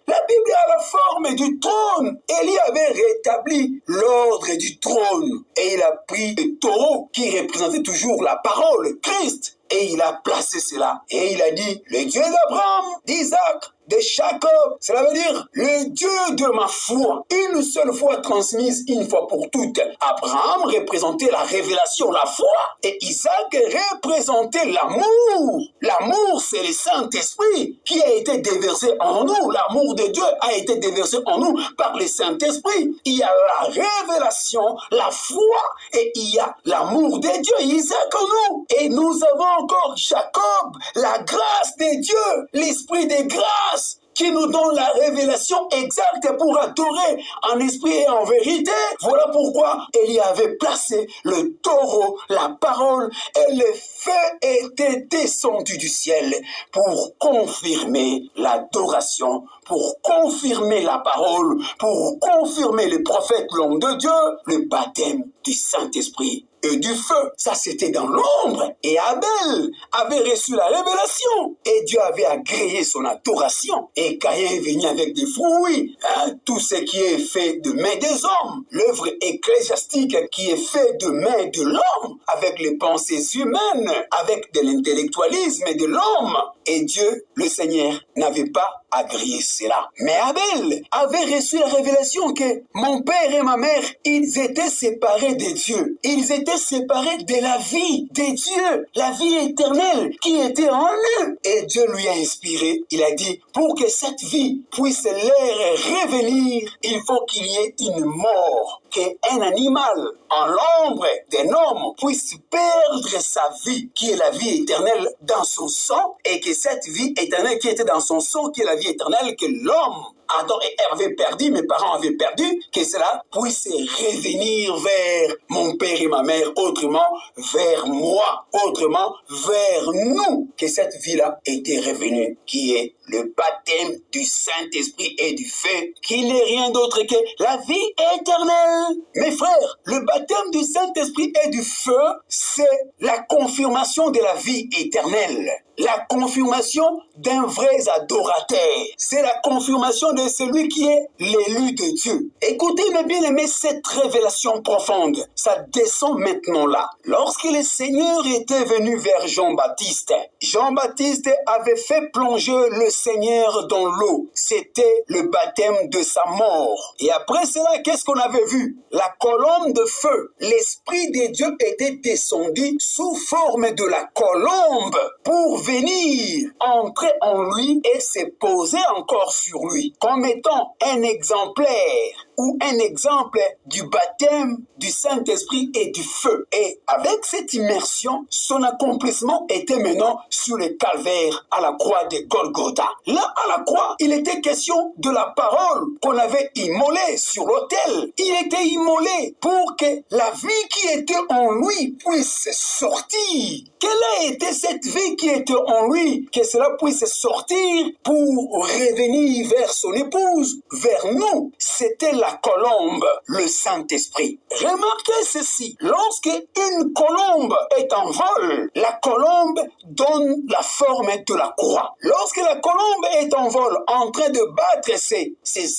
la Bible est à la forme du trône. Élie avait rétabli l'ordre du trône et il a pris le taureau qui représentait toujours la parole, Christ. Et il a placé cela. Et il a dit, le Dieu d'Abraham, d'Isaac, de Jacob, cela veut dire le Dieu de ma foi, une seule fois transmise, une fois pour toutes. Abraham représentait la révélation, la foi, et Isaac représentait l'amour. L'amour, c'est le Saint-Esprit qui a été déversé en nous. L'amour de Dieu a été déversé en nous par le Saint-Esprit. Il y a la révélation, la foi, et il y a l'amour de Dieu, Isaac en nous. Et nous avons encore Jacob, la grâce de Dieu, l'esprit de grâce, qui nous donne la révélation exacte pour adorer en esprit et en vérité. Voilà pourquoi Élie avait placé le taureau, la parole, et le feu était descendu du ciel pour confirmer l'adoration, pour confirmer la parole, pour confirmer le prophète, l'homme de Dieu, le baptême du Saint-Esprit et du feu. Ça, c'était dans l'ombre. Et Abel avait reçu la révélation. Et Dieu avait agréé son adoration. Et Caïn est venu avec des fruits. Tout ce qui est fait de main des hommes. L'œuvre ecclésiastique qui est fait de main de l'homme. Avec les pensées humaines. Avec de l'intellectualisme de l'homme. Et Dieu, le Seigneur, n'avait pas agréé cela. Mais Abel avait reçu la révélation que mon père et ma mère, ils étaient séparés de Dieu. Ils étaient séparés de la vie de Dieu, la vie éternelle qui était en eux. Et Dieu lui a inspiré. Il a dit, pour que cette vie puisse leur revenir, il faut qu'il y ait une mort, qu'un animal en l'ombre d'un homme puisse perdre sa vie, qui est la vie éternelle dans son sang, et que cette vie éternelle qui était dans son sang, qui est la vie éternelle que l'homme Adam et Ève avaient perdu, mes parents avaient perdu, que cela puisse revenir vers mon père et ma mère, autrement vers moi, autrement vers nous, que cette vie-là était revenue, qui est le baptême du Saint-Esprit et du feu, qui n'est rien d'autre que la vie éternelle. Mes frères, le baptême du Saint-Esprit et du feu, c'est la confirmation de la vie éternelle. La confirmation d'un vrai adorateur. C'est la confirmation de celui qui est l'élu de Dieu. Écoutez, mes bien-aimés, cette révélation profonde, ça descend maintenant là. Lorsque le Seigneur était venu vers Jean-Baptiste, Jean-Baptiste avait fait plonger le Seigneur dans l'eau. C'était le baptême de sa mort. Et après cela, qu'est-ce qu'on avait vu? La colombe de feu. L'Esprit de Dieu était descendu sous forme de la colombe pour venir entrer en lui et se poser encore sur lui, comme étant un exemplaire ou un exemple du baptême du Saint-Esprit et du feu. Et avec cette immersion, son accomplissement était maintenant sur le calvaire à la croix de Golgotha. Là, à la croix, il était question de la parole qu'on avait immolée sur l'autel. Il était immolé pour que la vie qui était en lui puisse sortir. Quelle a été cette vie qui était en lui, que cela puisse sortir pour revenir vers son épouse, vers nous? C'était la colombe, le Saint-Esprit. Remarquez ceci, lorsque une colombe est en vol, la colombe donne la forme de la croix. Lorsque la colombe est en vol, en train de battre ses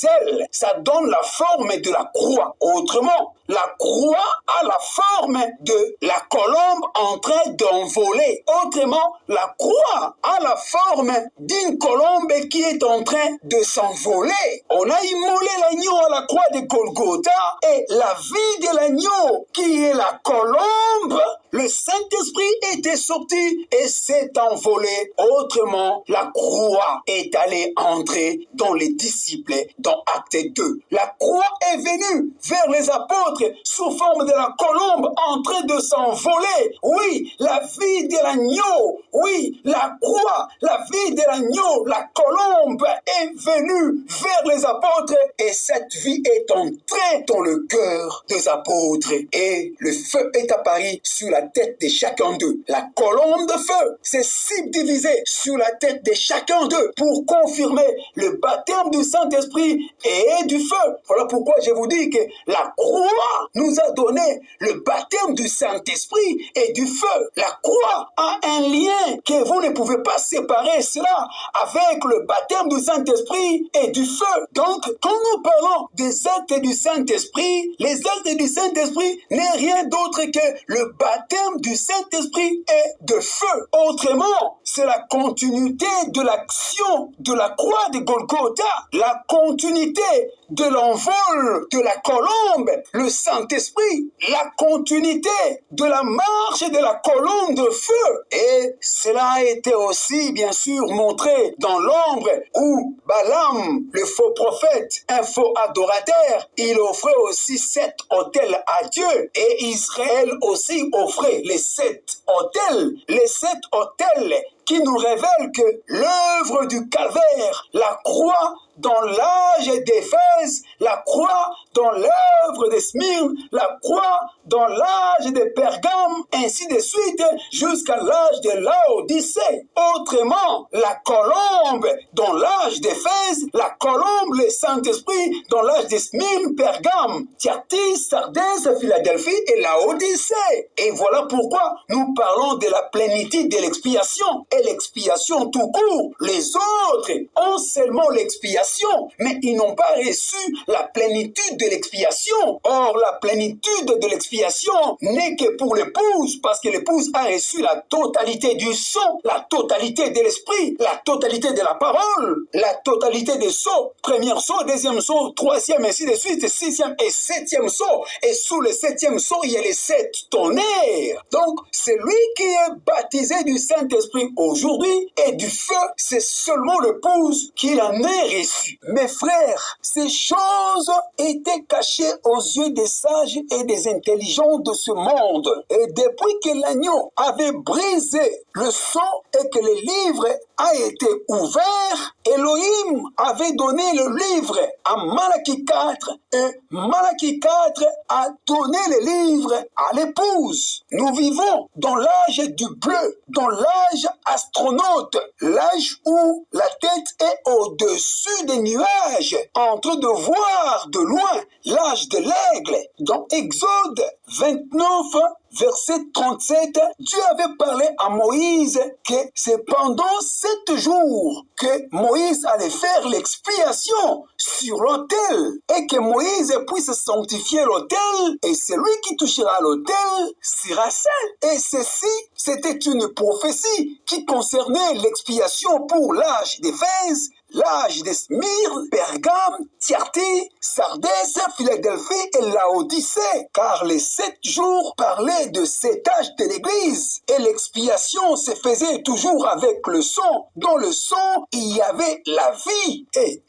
ailes, ça donne la forme de la croix. Autrement, la croix a la forme de la colombe en train d'envoler. Autrement, la croix a la forme d'une colombe qui est en train de s'envoler. On a immolé l'agneau à la croix de Golgotha et la vie de l'agneau qui est la colombe, le Saint-Esprit était sorti et s'est envolé. Autrement, la croix est allée entrer dans les disciples dans Acte 2. La croix est venue vers les apôtres sous forme de la colombe en train de s'envoler. Oui, la vie de l'agneau. Oui, la croix, la vie de l'agneau, la colombe est venue vers les apôtres et cette vie est entrée dans le cœur des apôtres et le feu est apparu sur la la tête de chacun d'eux. La colonne de feu s'est subdivisée sur la tête de chacun d'eux pour confirmer le baptême du Saint-Esprit et du feu. Voilà pourquoi je vous dis que la croix nous a donné le baptême du Saint-Esprit et du feu. La croix a un lien que vous ne pouvez pas séparer cela avec le baptême du Saint-Esprit et du feu. Donc, quand nous parlons des actes du Saint-Esprit, les actes du Saint-Esprit n'est rien d'autre que le baptême du Saint-Esprit et de feu. Autrement, c'est la continuité de l'action de la croix de Golgotha, la continuité de l'envol de la colombe, le Saint-Esprit, la continuité de la marche de la colonne de feu. Et cela a été aussi, bien sûr, montré dans l'ombre où Balaam, le faux prophète, un faux adorateur, il offrait aussi 7 autels à Dieu. Et Israël aussi offrait les 7 autels. Les 7 autels qui nous révèlent que l'œuvre du calvaire, la croix dans l'âge d'Éphèse, la croix dans l'œuvre de Smyrne, la croix dans l'âge de Pergame, ainsi de suite, jusqu'à l'âge de Laodicée. Autrement, la colombe dans l'âge d'Éphèse, la colombe, le Saint-Esprit dans l'âge de Smyrne, Pergame, Thyatire, Sardis, Philadelphie et Laodicée. Et voilà pourquoi nous parlons de la plénitude de l'expiation. Et l'expiation tout court. Les autres ont seulement l'expiation, mais ils n'ont pas reçu la plénitude de l'expiation. Or, la plénitude de l'expiation n'est que pour l'épouse, parce que l'épouse a reçu la totalité du sang, la totalité de l'esprit, la totalité de la parole, la totalité des sceaux. Premier sceau, deuxième sceau, troisième, ainsi de suite, sixième et septième sceau. Et sous le septième sceau, il y a les 7 tonnerres. Donc, celui qui est baptisé du Saint-Esprit aujourd'hui et du feu, c'est seulement l'épouse qui en est reçue. Mes frères, ces choses étaient cachées aux yeux des sages et des intelligents de ce monde. Et depuis que l'agneau avait brisé le sceau et que le livre a été ouvert, Elohim avait donné le livre à Malachie 4 et Malachie 4 a donné le livre à l'épouse. Nous vivons dans l'âge du bleu, dans l'âge astronaute, l'âge où la tête est au-dessus des nuages, en train de voir de loin l'âge de l'aigle. Dans Exode 29, verset 37, Dieu avait parlé à Moïse que c'est pendant 7 jours que Moïse allait faire l'expiation sur l'autel et que Moïse puisse sanctifier l'autel et celui qui touchera l'autel sera saint. Et ceci, c'était une prophétie qui concernait l'expiation pour l'âge d'Éphèse, l'âge de Smyrne, Pergame, Thyatire, Sardis, Philadelphie et Laodicée, car les 7 jours parlaient de cet âge de l'Église. Et l'expiation se faisait toujours avec le sang. Dans le sang, il y avait la vie. Et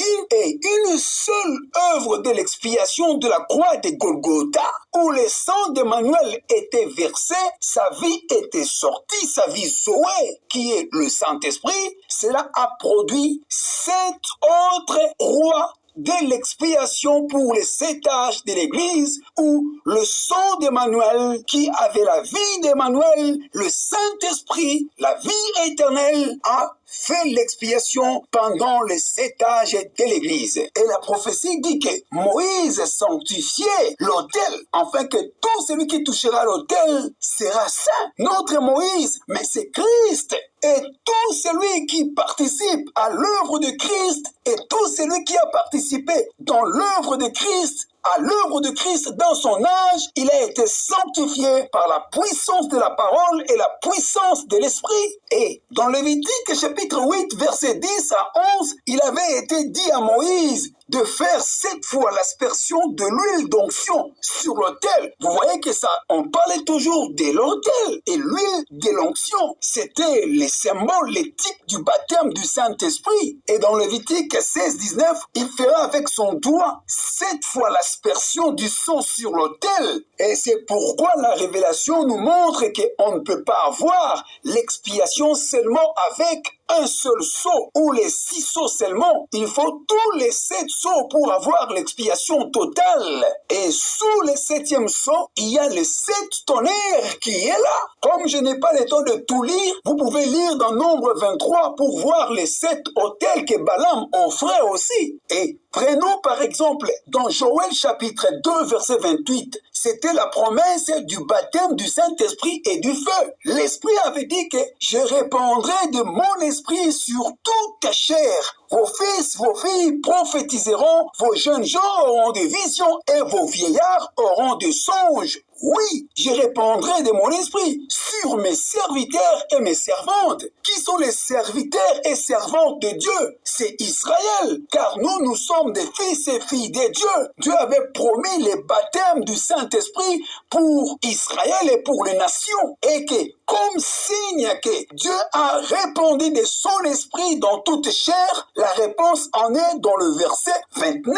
une seule œuvre de l'expiation de la croix de Golgotha, où le sang d'Emmanuel était versé, sa vie était sortie, sa vie Zoé, qui est le Saint-Esprit. Cela a produit 7 autres rois de l'expiation pour les 7 âges de l'Église, où le sang d'Emmanuel, qui avait la vie d'Emmanuel, le Saint-Esprit, la vie éternelle, a fait l'expiation pendant les 7 âges de l'Église. Et la prophétie dit que Moïse sanctifiait l'autel, afin que tout celui qui touchera l'autel sera saint. Notre Moïse, mais c'est Christ. Et tout celui qui participe à l'œuvre de Christ, et tout celui qui a participé dans l'œuvre de Christ, à l'œuvre de Christ dans son âge, il a été sanctifié par la puissance de la parole et la puissance de l'esprit. Et dans Lévitique chapitre 8, verset 10 à 11, il avait été dit à Moïse de faire 7 fois l'aspersion de l'huile d'onction sur l'autel. Vous voyez que ça, on parlait toujours de l'autel. Et l'huile de l'onction, c'était les symboles, les types du baptême du Saint-Esprit. Et dans Lévitique 16, 19, il fera avec son doigt 7 fois l'aspersion du sang sur l'autel. Et c'est pourquoi la révélation nous montre qu'on ne peut pas avoir l'expiation seulement avec un seul sceau ou les 6 sceaux seulement. Il faut tous les 7 sceaux pour avoir l'expiation totale. Et sous le 7e sceau, il y a les 7 tonnerres qui est là. Comme je n'ai pas le temps de tout lire, vous pouvez lire dans Nombre 23 pour voir les 7 autels que Balaam offrait aussi. Et prenons par exemple dans Joël chapitre 2 verset 28, c'était la promesse du baptême du Saint-Esprit et du feu. L'Esprit avait dit que je répandrai de mon esprit sur toute ta chair. Vos fils, vos filles prophétiseront, vos jeunes gens auront des visions et vos vieillards auront des songes. Oui, je répandrai de mon esprit sur mes serviteurs et mes servantes. Qui sont les serviteurs et servantes de Dieu? C'est Israël, car nous sommes des fils et filles de Dieu. Dieu avait promis le baptême du Saint-Esprit pour Israël et pour les nations. Et que, comme signe que Dieu a répandu de son esprit dans toute chair, la réponse en est dans le verset 29.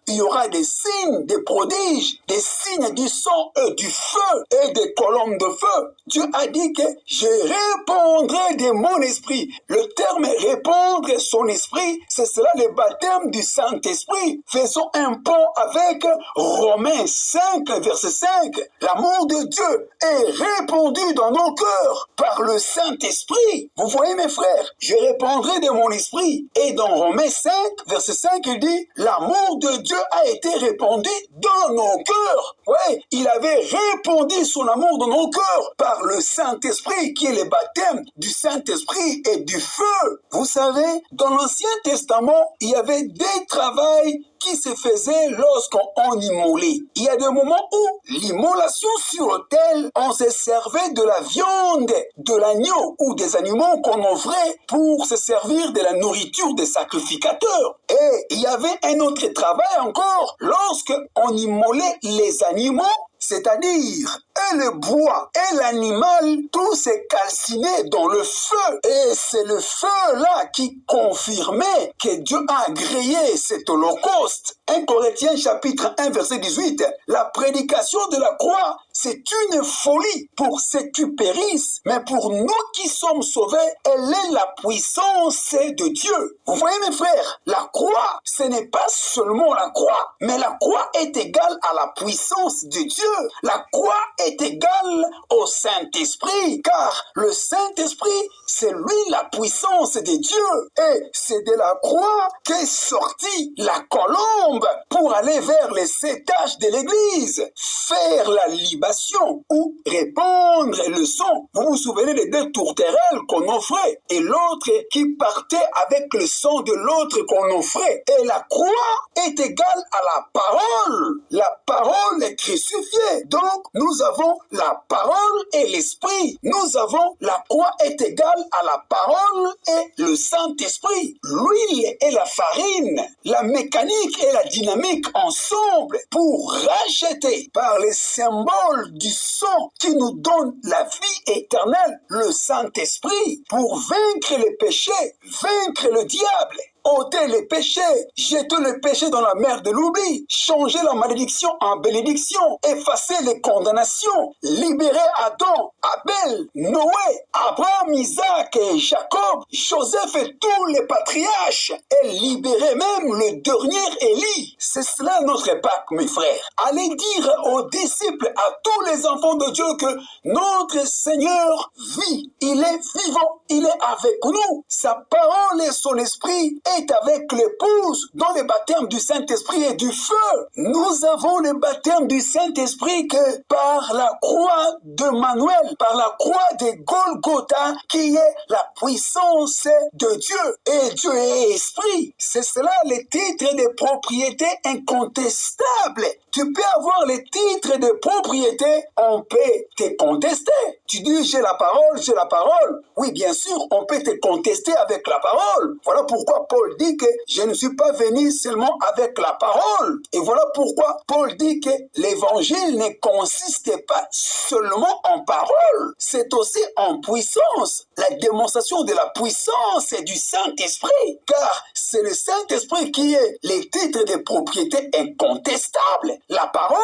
Il y aura des signes, des prodiges, des signes du sang et du feu et des colonnes de feu. Dieu a dit que je répandrai de mon esprit. Le terme répandre son esprit, c'est cela le baptême du Saint-Esprit. Faisons un pont avec Romains 5, verset 5. L'amour de Dieu est répandu dans nos cœurs par le Saint-Esprit. Vous voyez mes frères, je répandrai de mon esprit. Et dans Romains 5, verset 5, il dit, l'amour de Dieu a été répandu dans nos cœurs. Oui, il avait répandu son amour dans nos cœurs par le Saint-Esprit, qui est le baptême du Saint-Esprit et du feu. Vous savez, dans l'Ancien Testament, il y avait des travails qui se faisait lorsqu'on immolait. Il y a des moments où l'immolation sur l'autel, on se servait de la viande de l'agneau ou des animaux qu'on offrait pour se servir de la nourriture des sacrificateurs. Et il y avait un autre travail encore lorsqu'on immolait les animaux, c'est-à-dire et le bois et l'animal, tout s'est calciné dans le feu. Et c'est le feu-là qui confirmait que Dieu a agréé cet holocauste. 1 Corinthiens chapitre 1 verset 18, la prédication de la croix, c'est une folie pour ceux qui périssent, mais pour nous qui sommes sauvés, elle est la puissance de Dieu. Vous voyez mes frères, la croix, ce n'est pas seulement la croix, mais la croix est égale à la puissance de Dieu. La croix est égale au Saint-Esprit, car le Saint-Esprit, c'est lui la puissance de Dieu. Et c'est de la croix qu'est sortie la colombe pour aller vers les étages de l'église, faire la libation ou répandre le sang. Vous vous souvenez des 2 tourterelles qu'on offrait et l'autre qui partait avec le sang de l'autre qu'on offrait. Et la croix est égale à la parole. La parole est crucifiée. Donc, nous avons la parole et l'esprit. Nous avons la croix est égale à la parole et le Saint-Esprit. L'huile et la farine, la mécanique et la dynamique ensemble pour racheter par les symboles du sang qui nous donne la vie éternelle, le Saint-Esprit, pour vaincre les péchés, vaincre le diable. ôter les péchés, jeter le péché dans la mer de l'oubli, changer la malédiction en bénédiction, effacer les condamnations, libérer Adam, Abel, Noé, Abraham, Isaac et Jacob, Joseph et tous les patriarches, et libérer même le dernier Élie. C'est cela notre Pâques, mes frères. Allez dire aux disciples, à tous les enfants de Dieu que notre Seigneur vit, il est vivant, il est avec nous. Sa parole et son esprit est avec l'épouse dans le baptême du Saint-Esprit et du feu. Nous avons le baptême du Saint-Esprit que par la croix de Manuel, par la croix de Golgotha, qui est la puissance de Dieu. Et Dieu est esprit. C'est cela le titre de propriété incontestable. Tu peux avoir les titres de propriété, on peut te contester. Tu dis j'ai la parole, j'ai la parole. Oui, bien sûr, on peut te contester avec la parole. Voilà pourquoi Paul Paul dit que je ne suis pas venu seulement avec la parole. Et voilà pourquoi Paul dit que l'évangile ne consiste pas seulement en parole, c'est aussi en puissance, la démonstration de la puissance du Saint-Esprit, car c'est le Saint-Esprit qui est le titre de propriété incontestable. La parole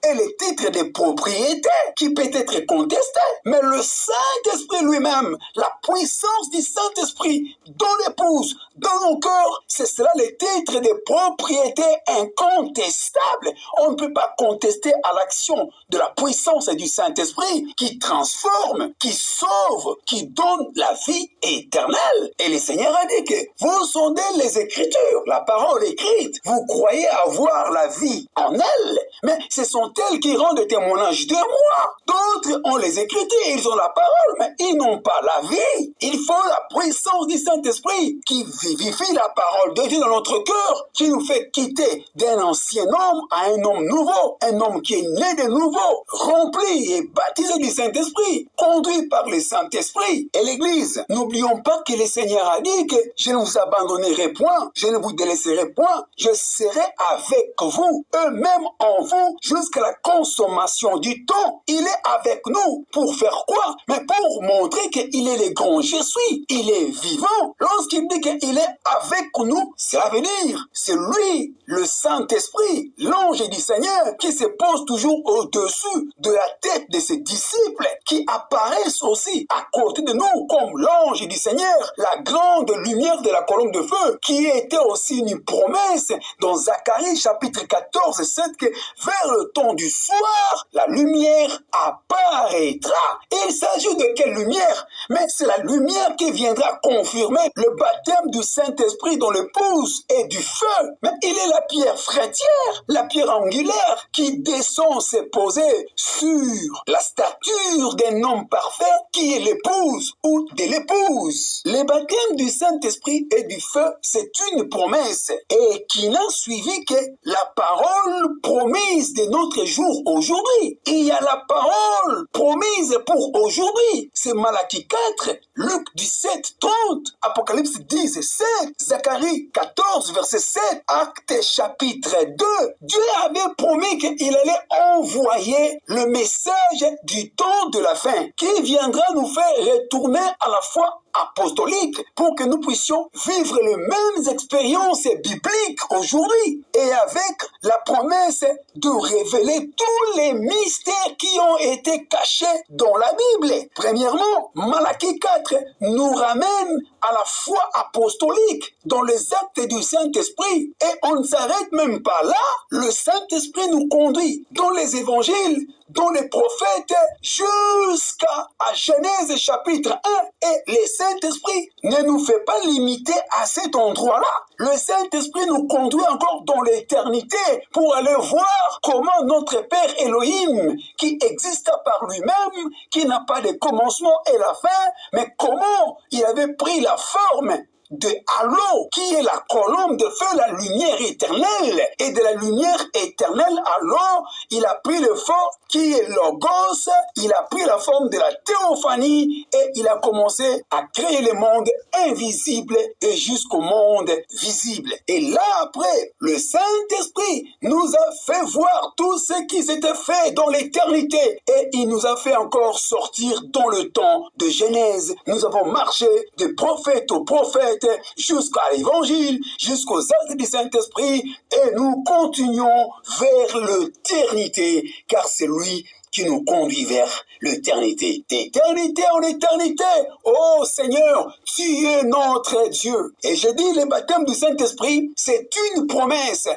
est le titre de propriété qui peut être contesté, mais le Saint-Esprit lui-même, la puissance du Saint-Esprit dans l'épouse, dans nos cœurs, c'est cela le titre de propriété incontestable. On ne peut pas contester à l'action de la puissance du Saint-Esprit qui transforme, qui sauve, qui donne la vie éternelle. Et le Seigneur a dit que vous sondez les Écritures, la parole écrite, vous croyez avoir la vie en elles, mais ce sont elles qui rendent témoignage de moi. D'autres ont les Écritures, ils ont la parole, mais ils n'ont pas la vie. Il faut la puissance du Saint-Esprit qui vivifie la parole de Dieu dans notre cœur, qui nous fait quitter d'un ancien homme à un homme nouveau, un homme qui est né de nouveau, rempli et baptisé du Saint-Esprit, conduit par le Saint-Esprit. Et l'Église, n'oublions pas que le Seigneur a dit que je ne vous abandonnerai point, je ne vous délaisserai point, je serai avec vous, eux-mêmes en vous, jusqu'à la consommation du temps. Il est avec nous pour faire quoi? Mais pour montrer qu'il est le grand je suis, il est vivant. Lorsqu'il dit qu'il est avec nous, cela veut dire, c'est lui, le Saint-Esprit, l'ange du Seigneur, qui se pose toujours au-dessus de la tête de ses disciples, qui apparaissent aussi à côté de nous, comme l'ange du Seigneur, la grande lumière de la colonne de feu, qui était aussi une promesse dans Zacharie chapitre 14, 7, que vers le temps du soir, la lumière apparaîtra. Et il s'agit de quelle lumière? Mais c'est la lumière qui viendra confirmer le baptême du Saint-Esprit dans l'épouse et du feu. Mais il est la pierre fraîtière, la pierre angulaire qui descend se poser sur la stature d'un homme parfait qui est l'épouse ou de l'épouse. Le baptême du Saint-Esprit et du feu, c'est une promesse et qui n'a suivi que la parole promise de notre jour aujourd'hui. Il y a la parole promise pour aujourd'hui. C'est Malachie 4, Luc 17, 30, Apocalypse 10, 7, Zacharie 14, verset 7, Actes chapitre 2. Dieu avait promis qu'il allait envoyer le message du temps de la fin qui viendra nous faire retourner à la foi apostolique pour que nous puissions vivre les mêmes expériences bibliques aujourd'hui et avec la promesse de révéler tous les mystères qui ont été cachés dans la Bible. Premièrement, Malachie 4 nous ramène à la foi apostolique dans les actes du Saint-Esprit et on ne s'arrête même pas là. Le Saint-Esprit nous conduit dans les évangiles, dans les prophètes, jusqu'à Genèse chapitre 1. Et le Saint-Esprit ne nous fait pas limiter à cet endroit-là. Le Saint-Esprit nous conduit encore dans l'éternité pour aller voir comment notre Père Elohim, qui existe par lui-même, qui n'a pas de commencement et la fin, mais comment il avait pris la forme de halo, qui est la colonne de feu, la lumière éternelle. Et de la lumière éternelle, alors, il a pris le feu qui est Logos, il a pris la forme de la théophanie et il a commencé à créer le monde invisible et jusqu'au monde visible. Et là, après, le Saint-Esprit nous a fait voir tout ce qui s'était fait dans l'éternité et il nous a fait encore sortir dans le temps de Genèse. Nous avons marché de prophète au prophète jusqu'à l'évangile, jusqu'aux actes du Saint-Esprit et nous continuons vers l'éternité car c'est lui qui nous conduit vers l'éternité. D'éternité en éternité, ô Seigneur, tu es notre Dieu. Et je dis, le baptême du Saint-Esprit, c'est une promesse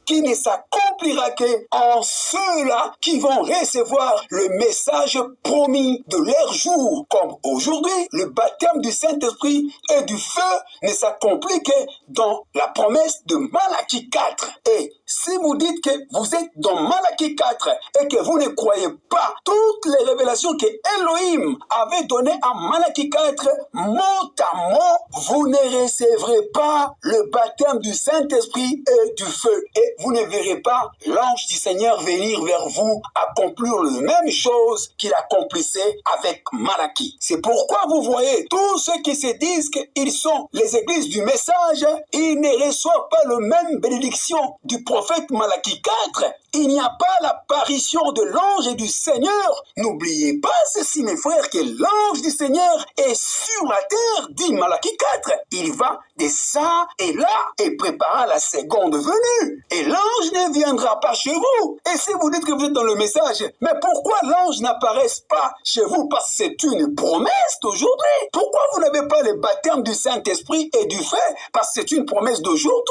qui ne s'accomplira qu'en ceux-là qui vont recevoir le message promis de leur jour. Comme aujourd'hui, le baptême du Saint-Esprit et du feu ne s'accomplit que dans la promesse de Malachie 4. Et si vous dites que vous êtes dans Malachie 4 et que vous ne croyez pas toutes les révélations que Elohim avait données à Malachie 4, mot à mot, vous ne recevrez pas le baptême du Saint-Esprit et du feu. Et vous ne verrez pas l'ange du Seigneur venir vers vous accomplir la même chose qu'il accomplissait avec Malachie. C'est pourquoi vous voyez, tous ceux qui se disent qu'ils sont les églises du message, ils ne reçoivent pas la même bénédiction du prophète Malachie 4. Il n'y a pas l'apparition de l'ange et du Seigneur. N'oubliez pas ceci, mes frères, que l'ange du Seigneur est sur la terre, dit Malachie 4. Il va de ça et là et préparera la seconde venue. Et l'ange ne viendra pas chez vous. Et si vous dites que vous êtes dans le message, mais pourquoi l'ange n'apparaît pas chez vous? Parce que c'est une promesse d'aujourd'hui. Pourquoi vous n'avez pas le baptême du Saint-Esprit et du feu? Parce que c'est une promesse d'aujourd'hui.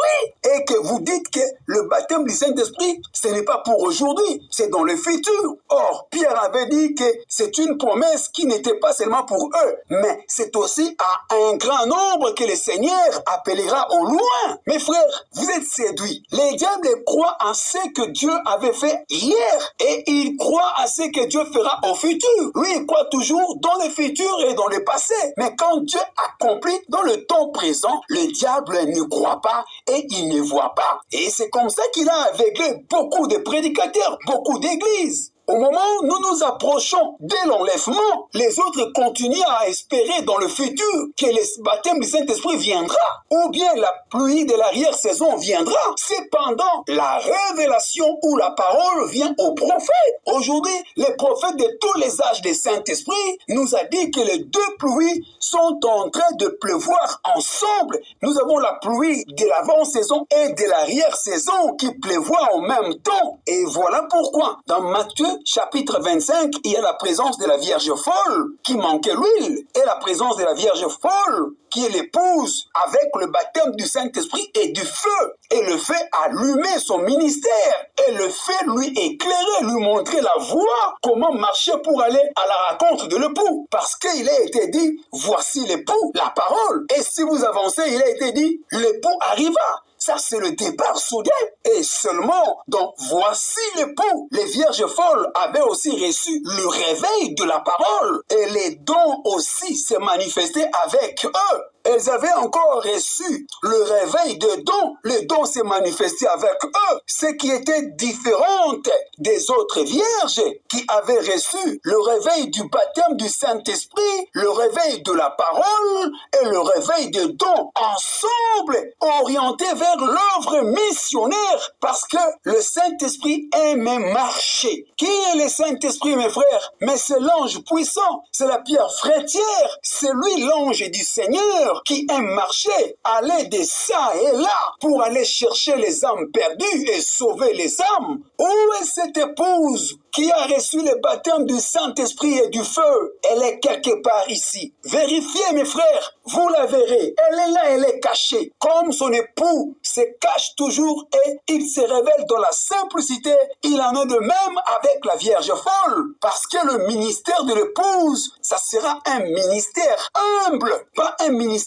Et que vous dites que le baptême du Saint-Esprit, ce n'est pas pour aujourd'hui, c'est dans le futur. Or, Pierre avait dit que c'est une promesse qui n'était pas seulement pour eux, mais c'est aussi à un grand nombre que le Seigneur appellera au loin. Mes frères, vous êtes séduits. Les diables croient à ce que Dieu avait fait hier et ils croient à ce que Dieu fera au futur. Lui, il croit toujours dans le futur et dans le passé. Mais quand Dieu accomplit dans le temps présent, le diable ne croit pas et il ne voit pas. Et c'est comme ça qu'il a aveuglé beaucoup de prédicateurs, beaucoup d'églises. Au moment où nous nous approchons de l'enlèvement, les autres continuent à espérer dans le futur que le baptême du Saint-Esprit viendra, ou bien la pluie de l'arrière-saison viendra. Cependant, la révélation ou la parole vient au prophète. Aujourd'hui, les prophètes de tous les âges du Saint-Esprit nous a dit que les deux pluies sont en train de pleuvoir ensemble. Nous avons la pluie de l'avant-saison et de l'arrière-saison qui pleuvoient en même temps. Et voilà pourquoi, dans Matthieu chapitre 25, il y a la présence de la Vierge folle qui manquait l'huile et la présence de la Vierge folle qui est l'épouse avec le baptême du Saint-Esprit et du feu. Et le fait allumer son ministère et le fait lui éclairer, lui montrer la voie, comment marcher pour aller à la rencontre de l'époux. Parce qu'il a été dit, voici l'époux, la parole. Et si vous avancez, il a été dit, l'époux arriva. Ça, c'est le départ soudain. Et seulement, donc, voici l'époux. Les vierges folles avaient aussi reçu le réveil de la parole. Et les dons aussi se manifestaient avec eux. Elles avaient encore reçu le réveil de dons. Les dons se manifestaient avec eux. Ce qui était différent des autres vierges qui avaient reçu le réveil du baptême du Saint-Esprit, le réveil de la parole et le réveil de dons ensemble, orientés vers l'œuvre missionnaire, parce que le Saint-Esprit aime marcher. Qui est le Saint-Esprit, mes frères? Mais c'est l'ange puissant, c'est la pierre fraîtière, c'est lui l'ange du Seigneur qui aime marcher, aller de ça et là pour aller chercher les âmes perdues et sauver les âmes. Où est cette épouse qui a reçu le baptême du Saint-Esprit et du feu? Elle est quelque part ici. Vérifiez, mes frères, vous la verrez. Elle est là, elle est cachée. Comme son époux se cache toujours et il se révèle dans la simplicité, il en est de même avec la Vierge folle. Parce que le ministère de l'épouse, ça sera un ministère humble, pas un ministère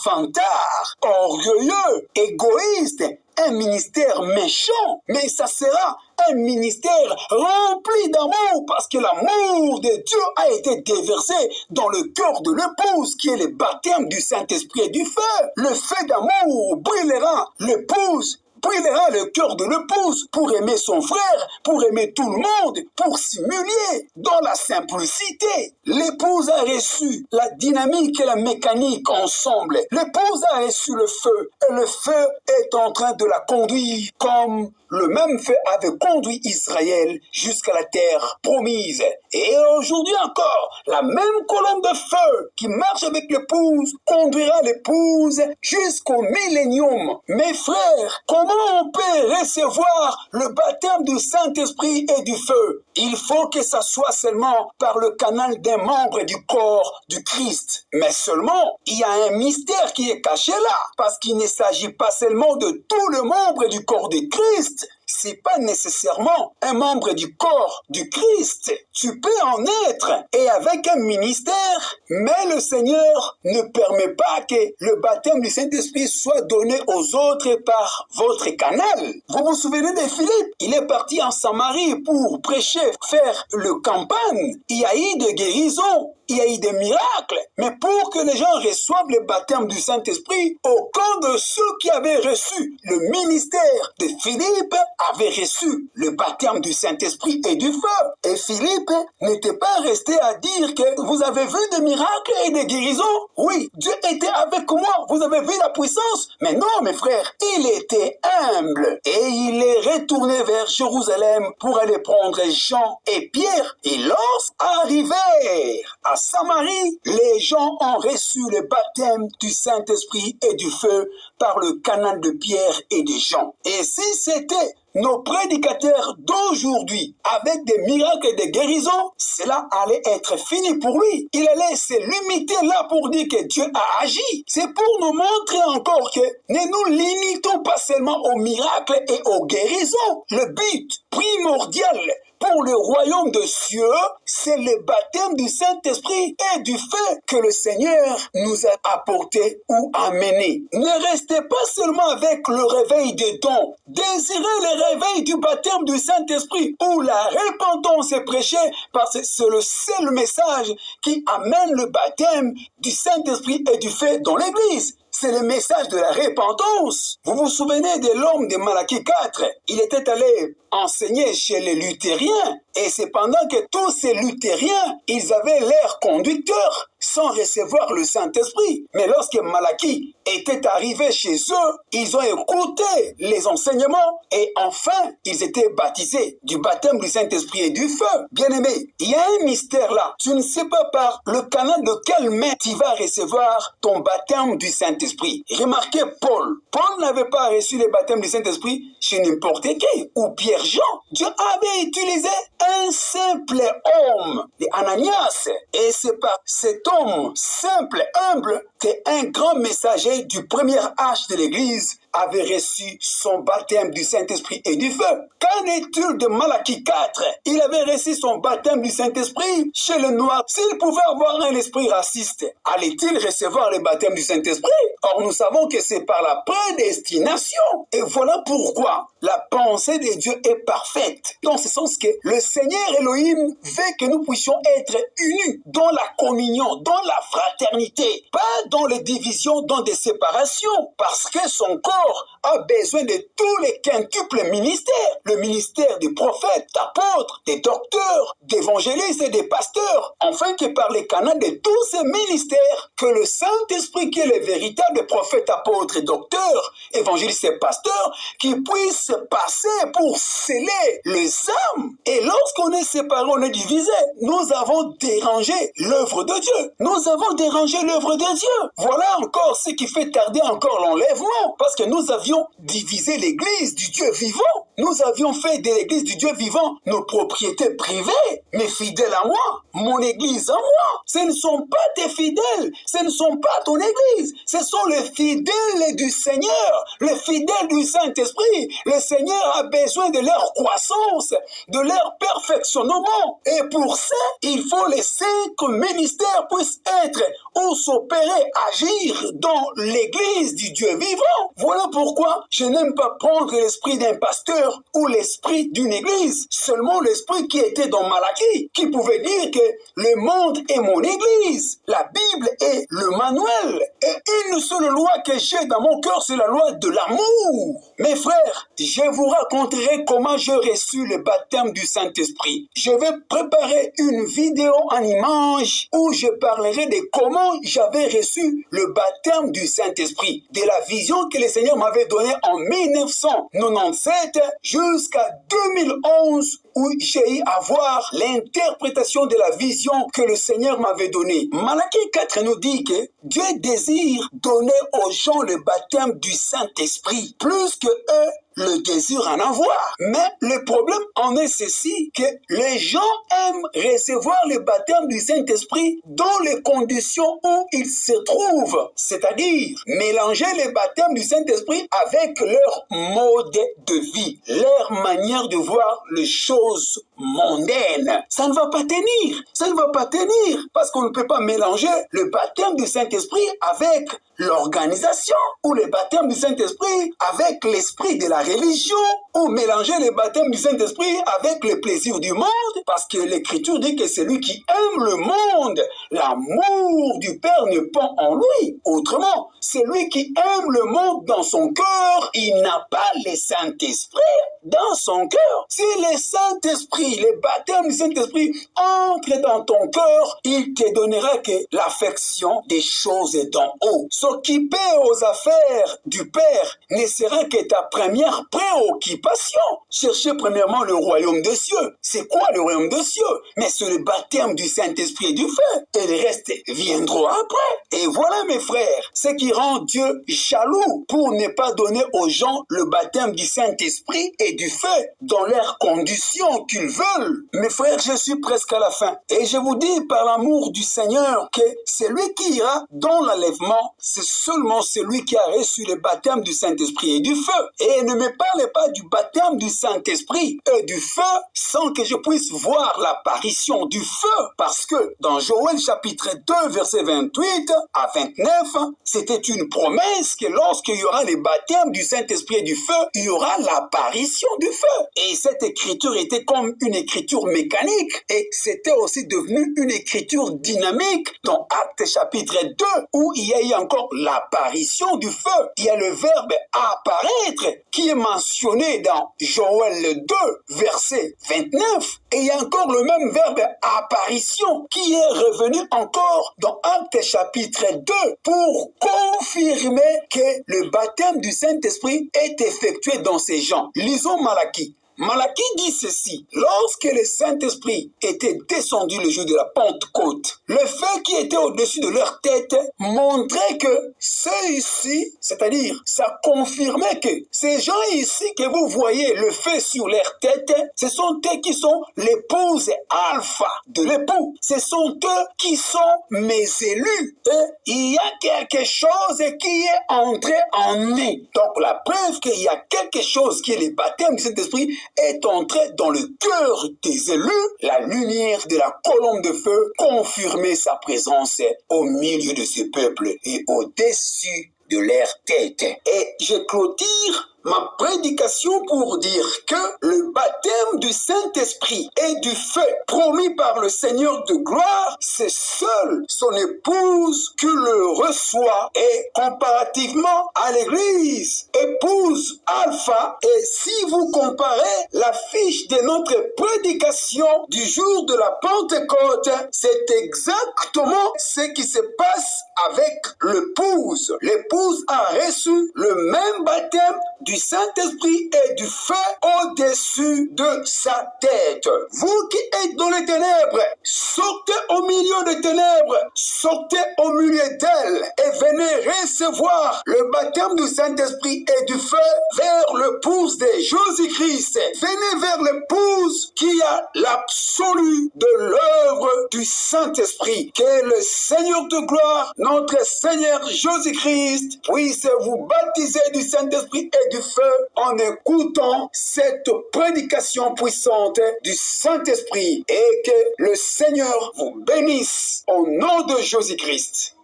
vantard, orgueilleux, égoïste, un ministère méchant, mais ça sera un ministère rempli d'amour parce que l'amour de Dieu a été déversé dans le cœur de l'épouse qui est le baptême du Saint-Esprit et du feu. Le feu d'amour brûlera l'épouse, brûlera le cœur de l'épouse pour aimer son frère, pour aimer tout le monde, pour s'humilier dans la simplicité. L'épouse a reçu la dynamique et la mécanique ensemble. L'épouse a reçu le feu et le feu est en train de la conduire comme le même feu avait conduit Israël jusqu'à la terre promise. Et aujourd'hui encore, la même colonne de feu qui marche avec l'épouse conduira l'épouse jusqu'au millénium. Mes frères, comment on peut recevoir le baptême du Saint-Esprit et du feu? Il faut que ça soit seulement par le canal d'un membre du corps du Christ. Mais seulement, il y a un mystère qui est caché là, parce qu'il ne s'agit pas seulement de tous les membres du corps de Christ. c'est pas nécessairement un membre du corps du Christ. Tu peux en être et avec un ministère, mais le Seigneur ne permet pas que le baptême du Saint-Esprit soit donné aux autres par votre canal. Vous vous souvenez de Philippe? Il est parti en Samarie pour prêcher, faire le campagne. Il y a eu des guérisons, il y a eu des miracles, mais pour que les gens reçoivent le baptême du Saint-Esprit, aucun de ceux qui avaient reçu le ministère de Philippe avait reçu le baptême du Saint-Esprit et du feu. Et Philippe n'était pas resté à dire que vous avez vu des miracles et des guérisons. Oui, Dieu était avec moi, vous avez vu la puissance. Mais non, mes frères, il était humble et il est retourné vers Jérusalem pour aller prendre Jean et Pierre. Et lorsqu'arrivèrent à Samarie, les gens ont reçu le baptême du Saint-Esprit et du feu par le canal de Pierre et de Jean. Et si c'était nos prédicateurs d'aujourd'hui, avec des miracles et des guérisons, cela allait être fini pour lui. Il allait se limiter là pour dire que Dieu a agi. C'est pour nous montrer encore que ne nous limitons pas seulement aux miracles et aux guérisons. Le but primordial pour le royaume de cieux, c'est le baptême du Saint-Esprit et du feu que le Seigneur nous a apporté ou amené. Ne restez pas seulement avec le réveil des dons. Désirez le réveil du baptême du Saint-Esprit où la repentance est prêchée parce que c'est le seul message qui amène le baptême du Saint-Esprit et du feu dans l'Église. C'est le message de la repentance. Vous vous souvenez de l'homme de Malachie 4? Il était allé enseigner chez les luthériens. Et c'est pendant que tous ces luthériens, ils avaient l'air conducteurs sans recevoir le Saint-Esprit. Mais lorsque Malachie était arrivé chez eux, ils ont écouté les enseignements et enfin, ils étaient baptisés du baptême du Saint-Esprit et du feu. Bien-aimé, il y a un mystère là. Tu ne sais pas par le canal de quelle main tu vas recevoir ton baptême du Saint-Esprit. Remarquez Paul. Paul n'avait pas reçu le baptême du Saint-Esprit chez n'importe qui. Ou Pierre-Jean. Dieu avait utilisé un simple homme, Ananias. Et c'est par cet homme simple, humble, qu'un grand messager du premier âge de l'Église avait reçu son baptême du Saint-Esprit et du feu. Qu'en est-il de Malachie 4? Il avait reçu son baptême du Saint-Esprit chez le noir. S'il pouvait avoir un esprit raciste, allait-il recevoir le baptême du Saint-Esprit? Or, nous savons que c'est par la prédestination. Et voilà pourquoi la pensée de Dieu est parfaite. Dans ce sens que le Seigneur Elohim veut que nous puissions être unis dans la communion, dans la fraternité, pas dans les divisions, dans des séparations, parce que son corps a besoin de tous les quintuples ministères. Le ministère des prophètes, d'apôtres, des docteurs, d'évangélistes et des pasteurs. Enfin que par les canaux de tous ces ministères, que le Saint-Esprit qui est le véritable prophète, apôtre et docteur, évangéliste et pasteur, qui puisse passer pour sceller les âmes. Et lorsqu'on est séparé, on est divisé. Nous avons dérangé l'œuvre de Dieu. Nous avons dérangé l'œuvre de Dieu. Voilà encore ce qui fait tarder encore l'enlèvement. Parce que nous avions divisé l'église du Dieu vivant. Nous avions fait de l'église du Dieu vivant nos propriétés privées. Mais fidèles à moi, mon église à moi. Ce ne sont pas tes fidèles. Ce ne sont pas ton église. Ce sont les fidèles du Seigneur. Les fidèles du Saint-Esprit. Le Seigneur a besoin de leur croissance, de leur perfectionnement. Et pour ça, il faut laisser que le ministère puisse être ou s'opérer, agir dans l'église du Dieu vivant. Voilà pourquoi je n'aime pas prendre l'esprit d'un pasteur ou l'esprit d'une église, seulement l'esprit qui était dans Malachie, qui pouvait dire que le monde est mon église, la Bible est le manuel, et une seule loi que j'ai dans mon cœur, c'est la loi de l'amour. Mes frères, je vous raconterai comment j'ai reçu le baptême du Saint-Esprit. Je vais préparer une vidéo en images où je parlerai de comment j'avais reçu le baptême du Saint-Esprit, de la vision que le Seigneur m'avait donnée en 1997 jusqu'à 2011 où j'ai eu à voir l'interprétation de la vision que le Seigneur m'avait donnée. Malachie 4 nous dit que Dieu désire donner aux gens le baptême du Saint-Esprit plus que eux le désir en avoir. Mais le problème en est ceci, que les gens aiment recevoir le baptême du Saint-Esprit dans les conditions où ils se trouvent, c'est-à-dire mélanger le baptême du Saint-Esprit avec leur mode de vie, leur manière de voir les choses mondaines. Ça ne va pas tenir, ça ne va pas tenir, parce qu'on ne peut pas mélanger le baptême du Saint-Esprit avec l'organisation, ou le baptême du Saint-Esprit avec l'esprit de la religion, ou mélanger le baptême du Saint-Esprit avec le plaisir du monde, parce que l'Écriture dit que celui qui aime le monde, l'amour du Père ne pend en lui. Autrement, celui qui aime le monde dans son cœur, il n'a pas le Saint-Esprit dans son cœur. Si le Saint-Esprit, le baptême du Saint-Esprit entre dans ton cœur, il te donnera que l'affection des choses d'en haut. S'occuper aux affaires du Père ne sera que ta première préoccupation. Chercher premièrement le royaume des cieux. C'est quoi le royaume des cieux? Mais c'est le baptême du Saint-Esprit et du feu. Et le reste viendra après. Et voilà mes frères, ce qui rend Dieu jaloux pour ne pas donner aux gens le baptême du Saint-Esprit et du feu dans leurs conditions qu'ils veulent. Mes frères, je suis presque à la fin. Et je vous dis par l'amour du Seigneur que celui qui ira dans l'enlèvement, c'est seulement celui qui a reçu le baptême du Saint-Esprit et du feu. Et ne me parlez pas du baptême du Saint-Esprit et du feu sans que je puisse voir l'apparition du feu. Parce que dans Joël chapitre 2 verset 28 à 29, c'était une promesse que lorsqu'il y aura le baptême du Saint-Esprit et du feu, il y aura l'apparition du feu. Et cette écriture était comme une écriture mécanique et c'était aussi devenu une écriture dynamique dans Actes chapitre 2 où il y a eu encore l'apparition du feu. Il y a le verbe apparaître qui est mentionné dans Joël 2 verset 29 et il y a encore le même verbe apparition qui est revenu encore dans Actes chapitre 2 pour confirmer que le baptême du Saint-Esprit est effectué dans ces gens. Lisons Malachie. Malachie dit ceci, lorsque le Saint-Esprit était descendu le jour de la Pentecôte, le feu qui était au-dessus de leur tête montrait que ceux ici, c'est-à-dire ça confirmait que ces gens ici que vous voyez le feu sur leur tête, ce sont eux qui sont l'épouse alpha de l'époux. Ce sont eux qui sont mes élus. Et il y a quelque chose qui est entré en eux. Donc la preuve qu'il y a quelque chose qui est le baptême du Saint-Esprit est entré dans le cœur des élus, la lumière de la colonne de feu confirmait sa présence au milieu de ce peuple et au-dessus de leur tête. Et je clôture ma prédication pour dire que le baptême du Saint-Esprit et du feu promis par le Seigneur de gloire, c'est seul son épouse qui le reçoit. Et comparativement à l'Église, épouse alpha, et si vous comparez la fiche de notre prédication du jour de la Pentecôte, c'est exactement ce qui se passe avec l'épouse. L'épouse a reçu le même baptême du Saint-Esprit et du feu au-dessus de sa tête. Vous qui êtes dans les ténèbres, sortez au milieu des ténèbres, sortez au milieu d'elles et venez recevoir le baptême du Saint-Esprit et du feu vers l'épouse de Jésus-Christ. Venez vers l'épouse qui a l'absolu de l'œuvre du Saint-Esprit. Que le Seigneur de gloire, notre Seigneur Jésus-Christ, puisse vous baptiser du Saint-Esprit et du feu en écoutant cette prédication puissante du Saint-Esprit et que le Seigneur vous bénisse au nom de Jésus-Christ.